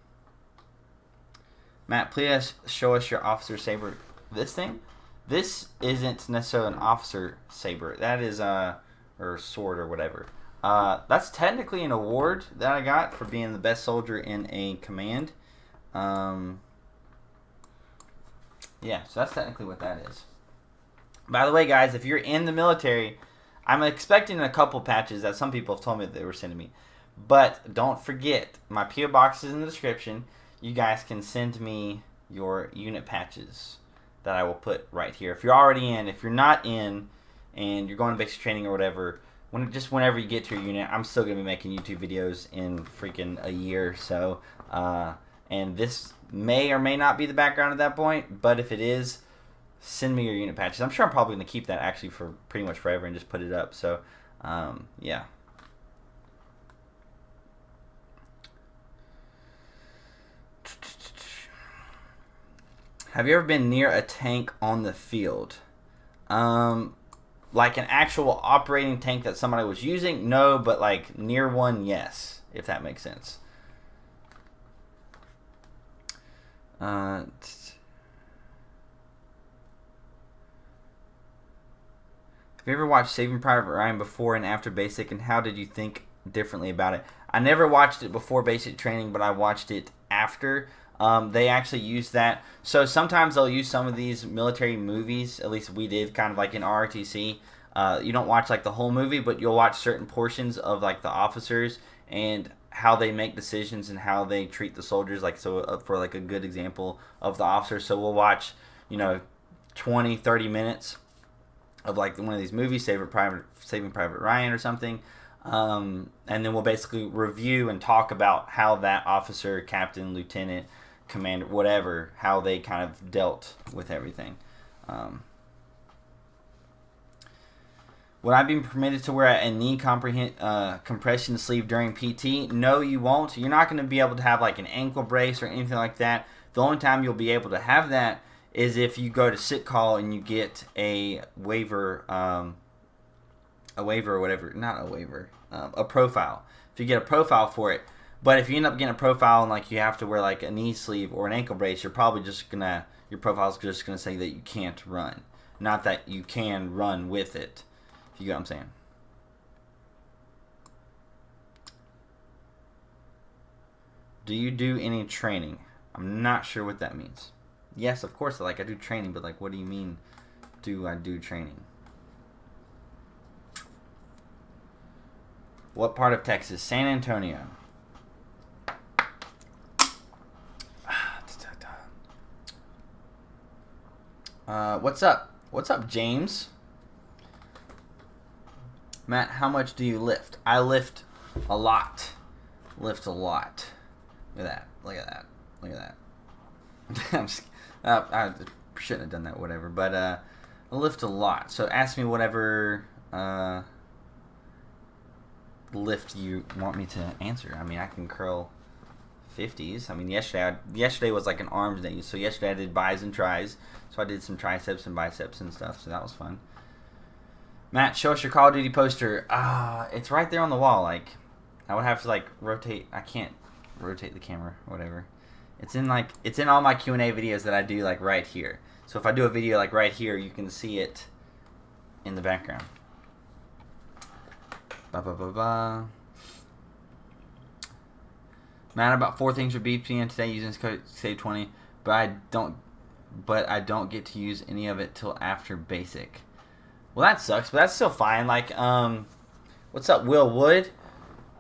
Matt, please show us your officer saber. This thing? This isn't necessarily an officer saber. That is or sword or whatever. That's technically an award that I got for being the best soldier in a command. Yeah, so that's technically what that is. By the way, guys, if you're in the military, I'm expecting a couple patches that some people have told me that they were sending me. But don't forget, my P.O. box is in the description. You guys can send me your unit patches that I will put right here. If you're already in, if you're not in, and you're going to basic training or whatever, whenever you get to your unit, I'm still going to be making YouTube videos in freaking a year. So, and this may or may not be the background at that point, but if it is, send me your unit patches. I'm sure I'm probably going to keep that actually for pretty much forever and just put it up. So, yeah. Have you ever been near a tank on the field? Like an actual operating tank that somebody was using? No, but like near one, yes, if that makes sense. Have you ever watched Saving Private Ryan before and after basic, and how did you think differently about it? I never watched it before basic training, but I watched it after. They actually use that. So sometimes they'll use some of these military movies, at least we did, kind of like in ROTC. You don't watch like the whole movie, but you'll watch certain portions of like the officers and how they make decisions and how they treat the soldiers. Like, so for like a good example of the officers. So we'll watch, 20, 30 minutes of like one of these movies, Saving Private Ryan or something. And then we'll basically review and talk about how that officer, captain, lieutenant, commander, whatever, how they kind of dealt with everything. Would I be permitted to wear a knee compression sleeve during PT? No, you won't. You're not going to be able to have like an ankle brace or anything like that. The only time you'll be able to have that is if you go to sit call and you get a waiver, or whatever, not a waiver, a profile. If you get a profile for it. But if you end up getting a profile and like you have to wear like a knee sleeve or an ankle brace, you're probably just gonna, your profile's just gonna say that you can't run, not that you can run with it. If you get what I'm saying. Do you do any training? I'm not sure what that means. Yes, of course, I do training, but like, what do you mean? Do I do training? What part of Texas? San Antonio. What's up? What's up, James? Matt, how much do you lift? I lift a lot. Lift a lot. Look at that. Look at that. Look at that. I'm just, I shouldn't have done that, whatever. But I lift a lot. So ask me whatever lift you want me to answer. I mean, I can curl 50s. I mean, yesterday was like an arms day. So yesterday I did bis and tris. So I did some triceps and biceps and stuff. So that was fun. Matt, show us your Call of Duty poster. It's right there on the wall. Like, I would have to like rotate. I can't rotate the camera or whatever. It's in all my Q&A videos that I do like right here. So if I do a video like right here, you can see it in the background. Matt, about 4 things for BPN today using this code SAVE20, but I don't get to use any of it till after basic. Well, that sucks, but that's still fine. Like, what's up, Will Wood?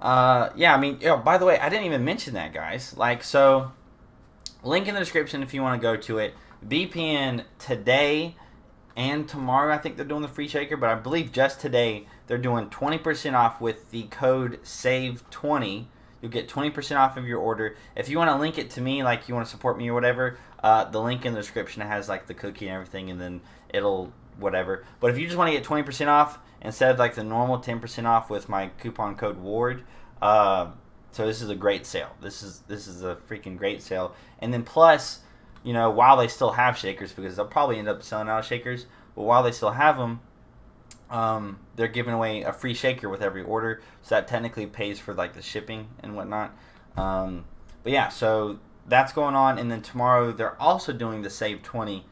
Yeah, I mean, by the way, I didn't even mention that, guys. Like, so, link in the description if you want to go to it. BPN today and tomorrow, I think they're doing the free shaker, but I believe just today they're doing 20% off with the code SAVE20. You'll get 20% off of your order. If you want to link it to me, like you want to support me or whatever, the link in the description has like the cookie and everything, and then it'll whatever. But if you just want to get 20% off instead of like the normal 10% off with my coupon code WARD, So this is a great sale. This is a freaking great sale. And then plus, while they still have shakers, because they'll probably end up selling out of shakers, but while they still have them, they're giving away a free shaker with every order. So that technically pays for like the shipping and whatnot. But yeah, so that's going on. And then tomorrow they're also doing the Save 20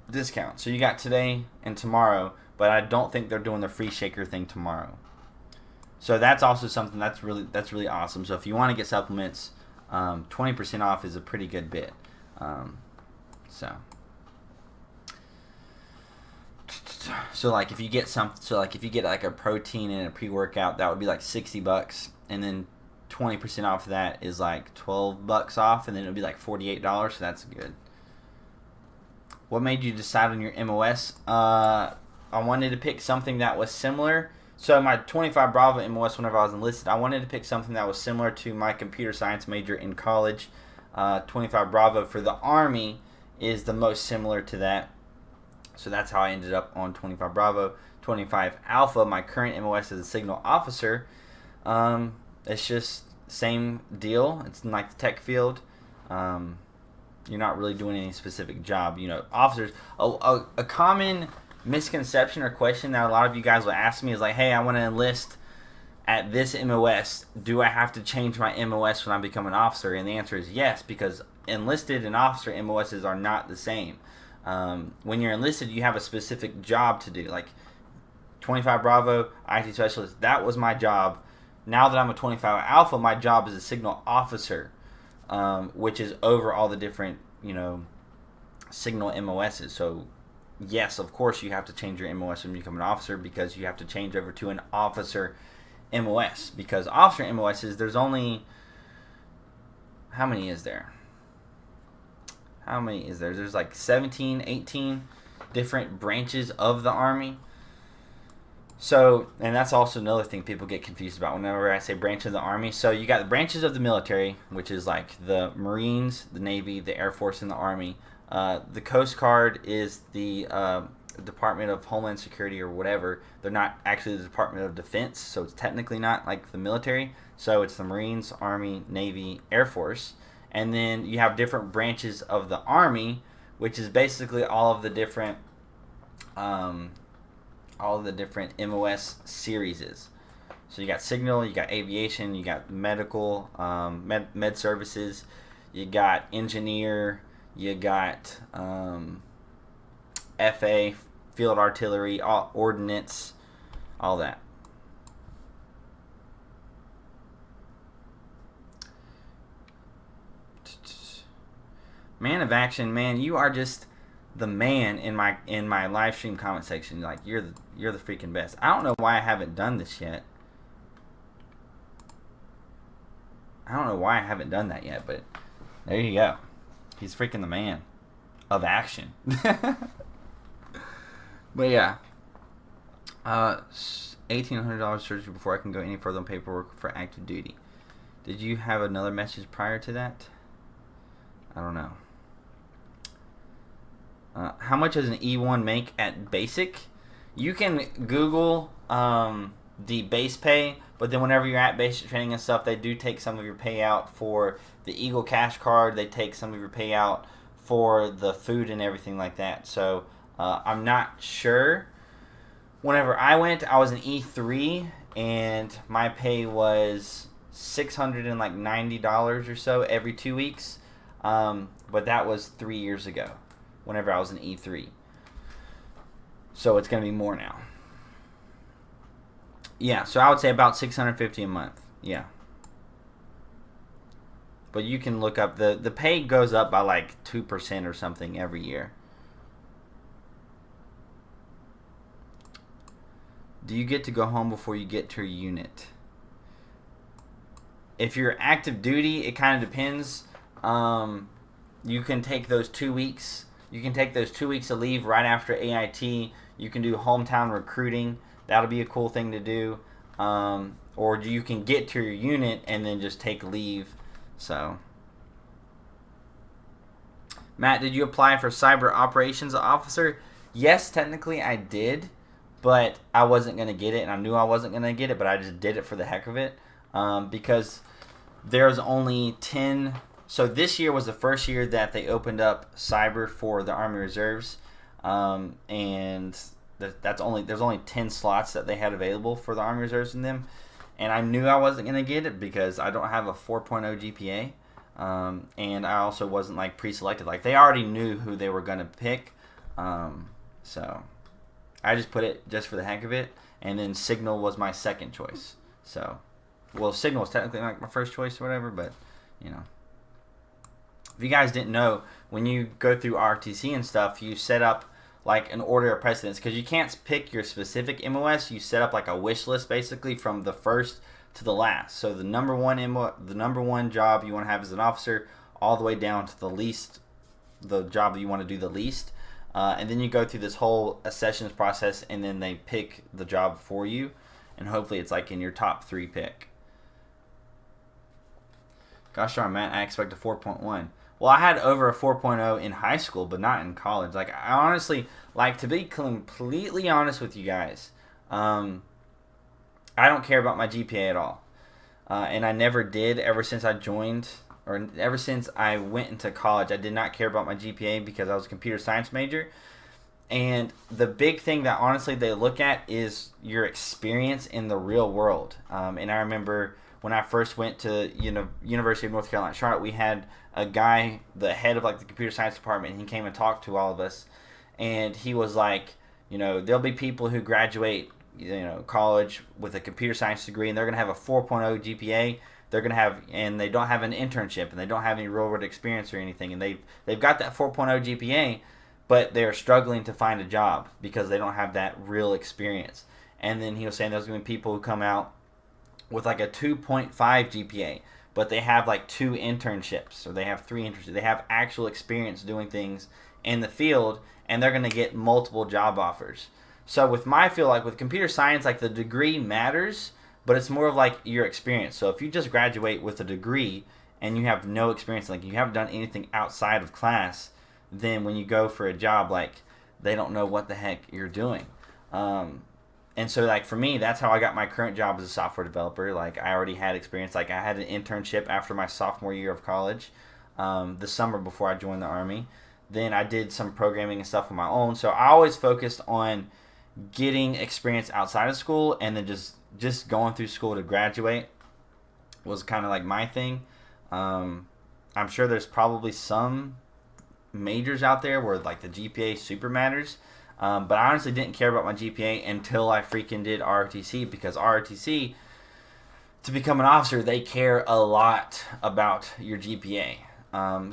discount. So you got today and tomorrow, but I don't think they're doing the free shaker thing tomorrow. So that's also something that's really awesome. So if you want to get supplements, 20% off is a pretty good bit. So like if you get like a protein and a pre-workout, that would be like $60, and then 20% off of that is like $12 off, and then it would be like $48. So that's good. What made you decide on your MOS? I wanted to pick something that was similar. So my 25 Bravo MOS, whenever I was enlisted, I wanted to pick something that was similar to my computer science major in college. 25 Bravo for the Army is the most similar to that. So that's how I ended up on 25 Bravo. 25 Alpha, my current MOS as a signal officer. It's just same deal. It's in like the tech field. You're not really doing any specific job. Officers, a common misconception or question that a lot of you guys will ask me is like, hey, I want to enlist at this MOS. Do I have to change my MOS when I become an officer? And the answer is yes, because enlisted and officer MOSs are not the same. When you're enlisted, you have a specific job to do. Like 25 Bravo, IT specialist, that was my job. Now that I'm a 25 Alpha, my job is a signal officer, which is over all the different, signal MOSs. So yes, of course you have to change your MOS when you become an officer, because you have to change over to an officer MOS. Because officer MOSs, there's only, how many is there? There's like 17, 18 different branches of the Army. So, and that's also another thing people get confused about whenever I say branch of the Army. So you got the branches of the military, which is like the Marines, the Navy, the Air Force, and the Army. The Coast Guard is the Department of Homeland Security or whatever. They're not actually the Department of Defense, so it's technically not like the military. So it's the Marines, Army, Navy, Air Force. And then you have different branches of the Army, which is basically all of the different MOS series. So you got signal, you got aviation, you got medical, med services, you got engineer, you got FA, field artillery, ordnance, all that. Man of Action, man, you are just the man in my live stream comment section. Like you're the freaking best. I don't know why I haven't done this yet. I don't know why I haven't done that yet, but there you go. He's freaking the man of action. But yeah, $1,800 surgery before I can go any further on paperwork for active duty. Did you have another message prior to that? I don't know. How much does an E1 make at basic? You can Google the base pay, but then whenever you're at basic training and stuff, they do take some of your payout for the Eagle Cash Card. They take some of your payout for the food and everything like that. So I'm not sure. Whenever I went, I was an E3, and my pay was $690 or so every 2 weeks. But that was 3 years ago, whenever I was an E3. So it's going to be more now. Yeah, so I would say about $650 a month. Yeah. But you can look up, the pay goes up by like 2% or something every year. Do you get to go home before you get to your unit? If you're active duty, it kind of depends. You can take those 2 weeks. You can take those 2 weeks of leave right after AIT. You can do hometown recruiting. That'll be a cool thing to do. Or you can get to your unit and then just take leave. So, Matt, did you apply for cyber operations officer? Yes, technically I did, but I wasn't going to get it, and I knew I wasn't going to get it, but I just did it for the heck of it. because there's only 10. So this year was the first year that they opened up cyber for the Army Reserves, and there's only 10 slots that they had available for the Army Reserves in them, and I knew I wasn't gonna get it because I don't have a 4.0 GPA, and I also wasn't like pre-selected. Like they already knew who they were gonna pick, so I just put it just for the heck of it, and then Signal was my second choice. So, well, Signal was technically like my first choice or whatever, but you know. If you guys didn't know, when you go through RTC and stuff, you set up like an order of precedence because you can't pick your specific MOS. You set up like a wish list basically from the first to the last. So the number one job you want to have as an officer, all the way down to the job that you want to do the least, and then you go through this whole accessions process, and then they pick the job for you, and hopefully it's like in your top 3 pick. Gosh darn, Matt, I expect a 4.1. Well, I had over a 4.0 in high school, but not in college. Like, I honestly, like, to be completely honest with you guys, I don't care about my GPA at all. And I never did ever since I joined, or ever since I went into college. I did not care about my GPA because I was a computer science major. And the big thing that, honestly, they look at is your experience in the real world. And I remember when I first went to University of North Carolina, Charlotte, we had a guy, the head of like the computer science department, and he came and talked to all of us, and he was like, there'll be people who graduate, college with a computer science degree, and they're gonna have a 4.0 GPA. And they don't have an internship, and they don't have any real world experience or anything, and they've got that 4.0 GPA, but they're struggling to find a job because they don't have that real experience. And then he was saying there's gonna be people who come out with like a 2.5 GPA, but they have like 2 internships, or they have 3 internships. They have actual experience doing things in the field, and they're going to get multiple job offers. So with my field, like with computer science, like the degree matters, but it's more of like your experience. So if you just graduate with a degree and you have no experience, like you haven't done anything outside of class, then when you go for a job, like they don't know what the heck you're doing. And so, like, for me, that's how I got my current job as a software developer. Like, I already had experience. Like, I had an internship after my sophomore year of college, the summer before I joined the Army. Then I did some programming and stuff on my own. So I always focused on getting experience outside of school, and then just going through school to graduate was kind of like my thing. I'm sure there's probably some majors out there where, like, the GPA super matters. But I honestly didn't care about my GPA until I freaking did ROTC, because ROTC, to become an officer, they care a lot about your GPA.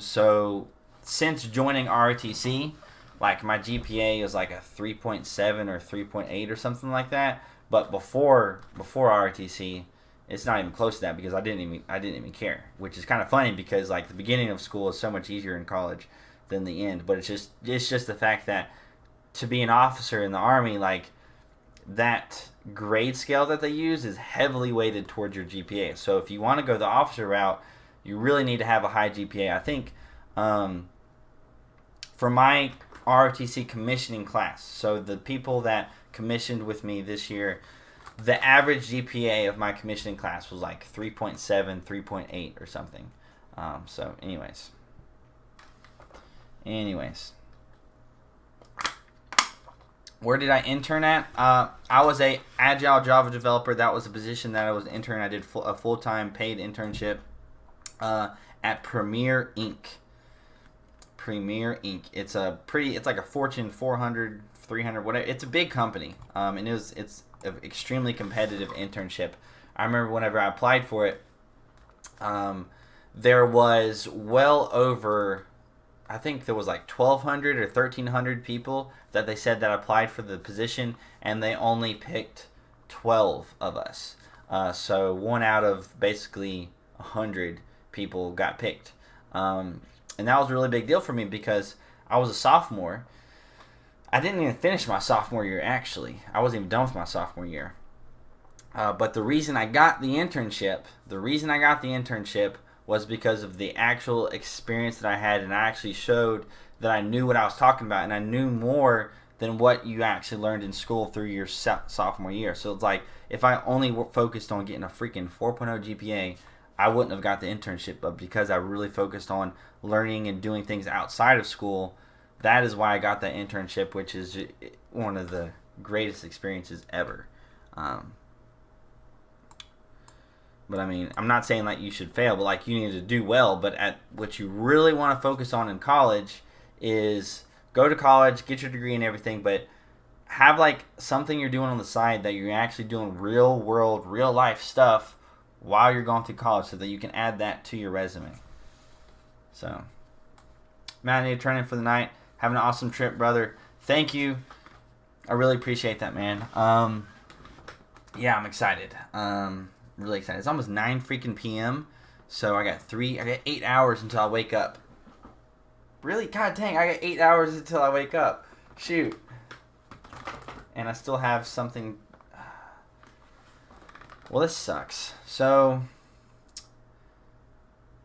So since joining ROTC, like my GPA is like a 3.7 or 3.8 or something like that. But before ROTC, it's not even close to that because I didn't even care, which is kind of funny because like the beginning of school is so much easier in college than the end. But it's just the fact that to be an officer in the Army, like that grade scale that they use is heavily weighted towards your GPA. So if you want to go the officer route, you really need to have a high GPA. I think for my ROTC commissioning class, so the people that commissioned with me this year, the average GPA of my commissioning class was like 3.7, 3.8 or something. So anyways. Where did I intern at? I was a Agile Java developer. That was a position that I was an intern. I did a full-time paid internship at Premier Inc. It's like a Fortune 400, 300, whatever. It's a big company, and it's an extremely competitive internship. I remember whenever I applied for it, there was well over, I think there was like 1,200 or 1,300 people that they said that applied for the position, and they only picked 12 of us. So 1 out of basically 100 people got picked. And that was a really big deal for me because I was a sophomore. I didn't even finish my sophomore year, actually. I wasn't even done with my sophomore year. But the reason I got the internship was because of the actual experience that I had, and I actually showed that I knew what I was talking about, and I knew more than what you actually learned in school through your sophomore year. So it's like, if I only focused on getting a freaking 4.0 GPA, I wouldn't have got the internship. But because I really focused on learning and doing things outside of school, that is why I got that internship, which is one of the greatest experiences ever. But I mean, I'm not saying like you should fail, but like you need to do well. But at what you really want to focus on in college is go to college, get your degree and everything, but have like something you're doing on the side that you're actually doing real world, real life stuff while you're going through college, so that you can add that to your resume. So, Matt, I need to turn in for the night. Have an awesome trip, brother. Thank you. I really appreciate that, man. Yeah, I'm excited. Really excited. It's almost 9 freaking p.m. So I got 8 hours until I wake up. Really? God dang, I got 8 hours until I wake up. Shoot. And I still have something. Well, this sucks. So,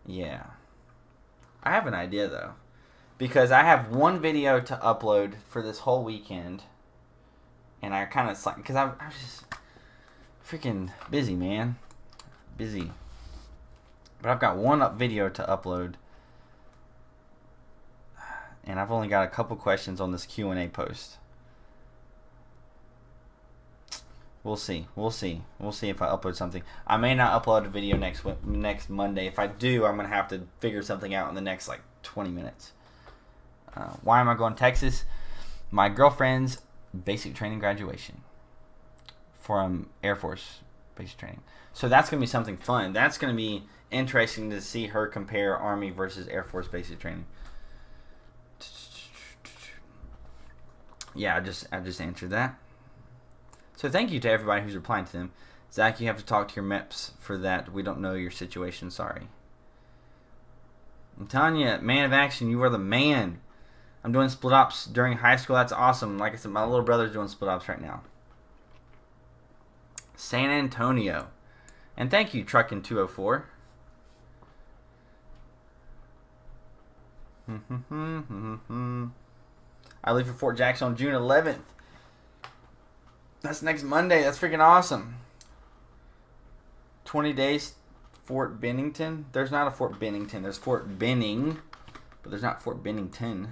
yeah. I have an idea, though. Because I have one video to upload for this whole weekend. And I kind of, because I'm just freaking busy, man. Busy. But I've got one video to upload. And I've only got a couple questions on this Q&A post. We'll see. We'll see. We'll see if I upload something. I may not upload a video next Monday. If I do, I'm going to have to figure something out in the next, 20 minutes. Why am I going to Texas? My girlfriend's basic training graduation from Air Force basic training. So that's going to be something fun. That's going to be interesting to see her compare Army versus Air Force basic training. Yeah, I just answered that. So thank you to everybody who's replying to them. Zach, you have to talk to your MEPS for that. We don't know your situation. Sorry. I'm telling you, man of action, you are the man. I'm doing split ops during high school. That's awesome. Like I said, my little brother's doing split ops right now. San Antonio. And thank you, Truckin' 204. I leave for Fort Jackson on June 11th. That's next Monday. That's freaking awesome. 20 days, Fort Bennington. There's not a Fort Bennington. There's Fort Benning, but there's not Fort Bennington.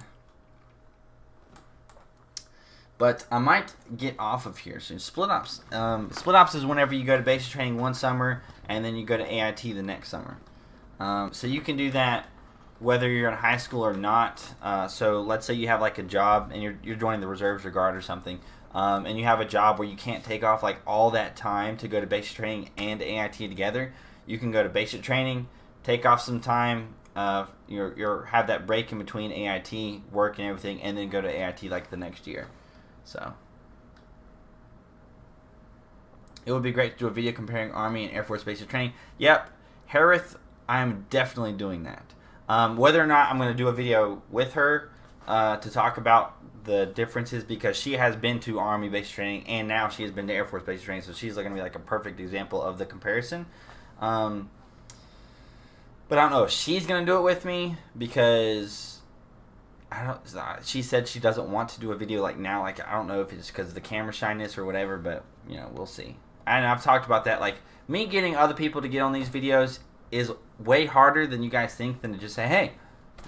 But I might get off of here soon. Split ops. Split ops is whenever you go to basic training one summer and then you go to AIT the next summer. So you can do that whether you're in high school or not. So let's say you have a job and you're joining the reserves or guard or something. And you have a job where you can't take off all that time to go to basic training and AIT together. You can go to basic training, take off some time, have that break in between AIT work and everything, and then go to AIT the next year. So it would be great to do a video comparing Army and Air Force basic training. Yep, Harith, I'm definitely doing that. Whether or not I'm going to do a video with her to talk about the differences, because she has been to Army basic training and now she has been to Air Force basic training, so she's going to be a perfect example of the comparison. But I don't know if she's going to do it with me, because she said she doesn't want to do a video now. I don't know if it's because of the camera shyness or whatever, but we'll see. And I've talked about that. Me getting other people to get on these videos is way harder than you guys think, than to just say, hey,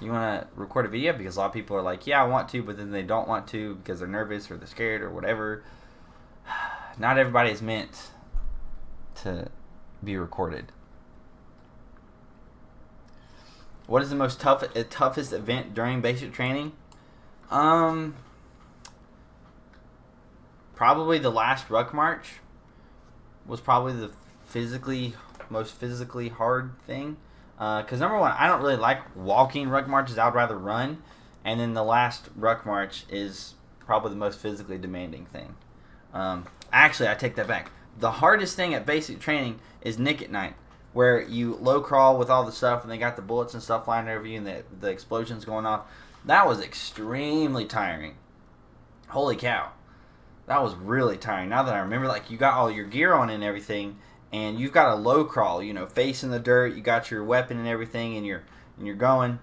you want to record a video? Because a lot of people are yeah, I want to, but then they don't want to because they're nervous or they're scared or whatever. Not everybody is meant to be recorded. What is the most toughest event during basic training? Probably the last ruck march was probably the most physically hard thing. Because number one, I don't really like walking ruck marches. I would rather run. And then the last ruck march is probably the most physically demanding thing. Actually, I take that back. The hardest thing at basic training is Nick at Night, where you low crawl with all the stuff and they got the bullets and stuff flying over you and the explosions going off. That was extremely tiring. Holy cow. That was really tiring. Now that I remember, you got all your gear on and everything, and you've got a low crawl, face in the dirt, you got your weapon and everything, and you're going.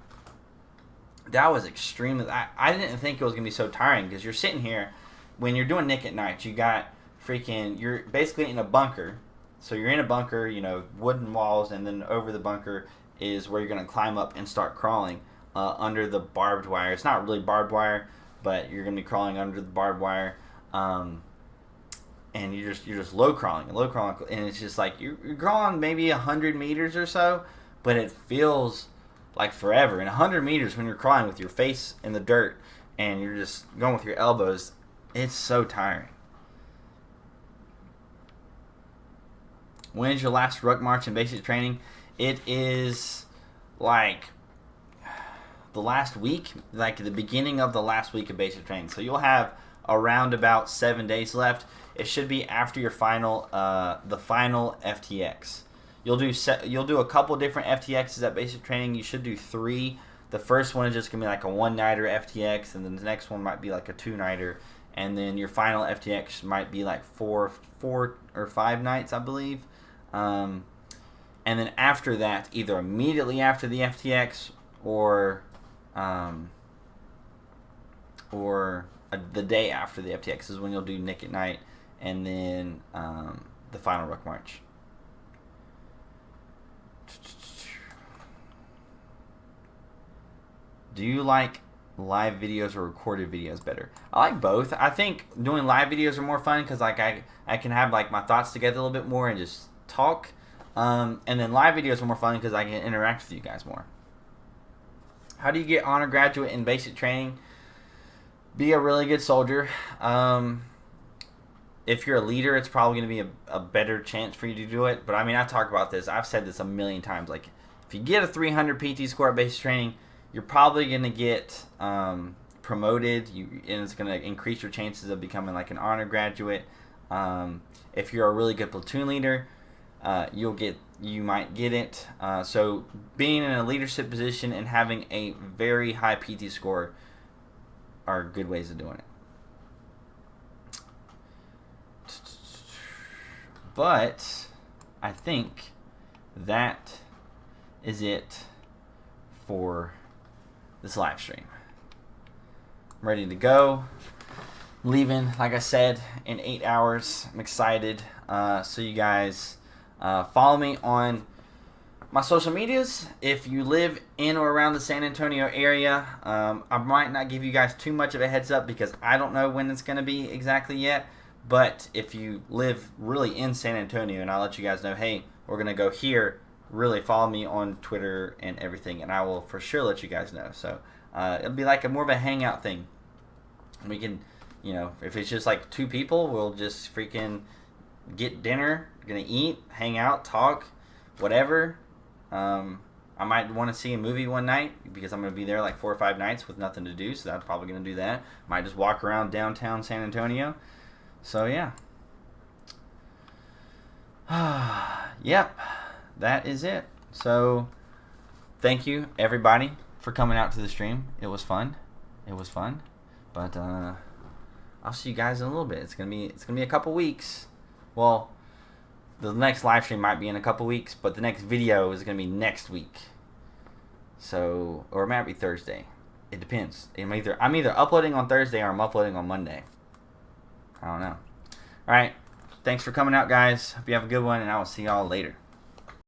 That was extremely. I didn't think it was gonna be so tiring, because you're sitting here when you're doing Nick at Night. You got freaking, you're basically in a bunker. So you're in a bunker, you know, wooden walls, and then over the bunker is where you're going to climb up and start crawling under the barbed wire. It's not really barbed wire, but you're going to be crawling under the barbed wire. And you're just low crawling, and it's just like you're crawling maybe 100 meters or so, but it feels like forever. And 100 meters when you're crawling with your face in the dirt and you're just going with your elbows, it's so tiring. When is your last ruck march in basic training? It is like the last week, like the beginning of the last week of basic training. So you'll have around about 7 days left. It should be after your final, the final FTX. You'll do a couple different FTXs at basic training. You should do 3. The first one is just gonna be like a 1-nighter FTX, and then the next one might be like a 2-nighter, and then your final FTX might be like 4 or 5 nights, I believe. And then after that, either immediately after the FTX or the day after the FTX is when you'll do Nick at Night, and then the final ruck march. Do you like live videos or recorded videos better? I like both. I think doing live videos are more fun because like I can have like my thoughts together a little bit more and just talk. And then live videos are more fun because I can interact with you guys more. How do you get honor graduate in basic training? Be a really good soldier. If you're a leader, it's probably going to be a better chance for you to do it. But I mean, I talk about this. I've said this a million times. Like, if you get a 300 PT score at basic training, you're probably going to get promoted, and it's going to increase your chances of becoming like an honor graduate. If you're a really good platoon leader, you might get it. So being in a leadership position and having a very high PT score are good ways of doing it. But I think that is it for this live stream. I'm ready to go. Leaving, like I said, in 8 hours. I'm excited. So you guys follow me on my social medias. If you live in or around the San Antonio area, I might not give you guys too much of a heads up because I don't know when it's going to be exactly yet. But if you live really in San Antonio, and I'll let you guys know, hey, we're going to go here, really follow me on Twitter and everything, and I will for sure let you guys know. So it'll be like more of a hangout thing. We can, you know, if it's just like 2 people, we'll just freaking get dinner, gonna eat, hang out, talk, whatever. I might want to see a movie one night because I'm gonna be there like 4 or 5 nights with nothing to do, so I'm probably gonna do that. Might just walk around downtown San Antonio. So yeah. Yep, that is it. So thank you everybody for coming out to the stream. It was fun. But I'll see you guys in a little bit. It's gonna be a couple weeks. Well, the next live stream might be in a couple weeks, but the next video is gonna be next week. So, or it might be Thursday. It depends. I'm either uploading on Thursday or I'm uploading on Monday. I don't know. All right. Thanks for coming out, guys. Hope you have a good one, and I will see y'all later.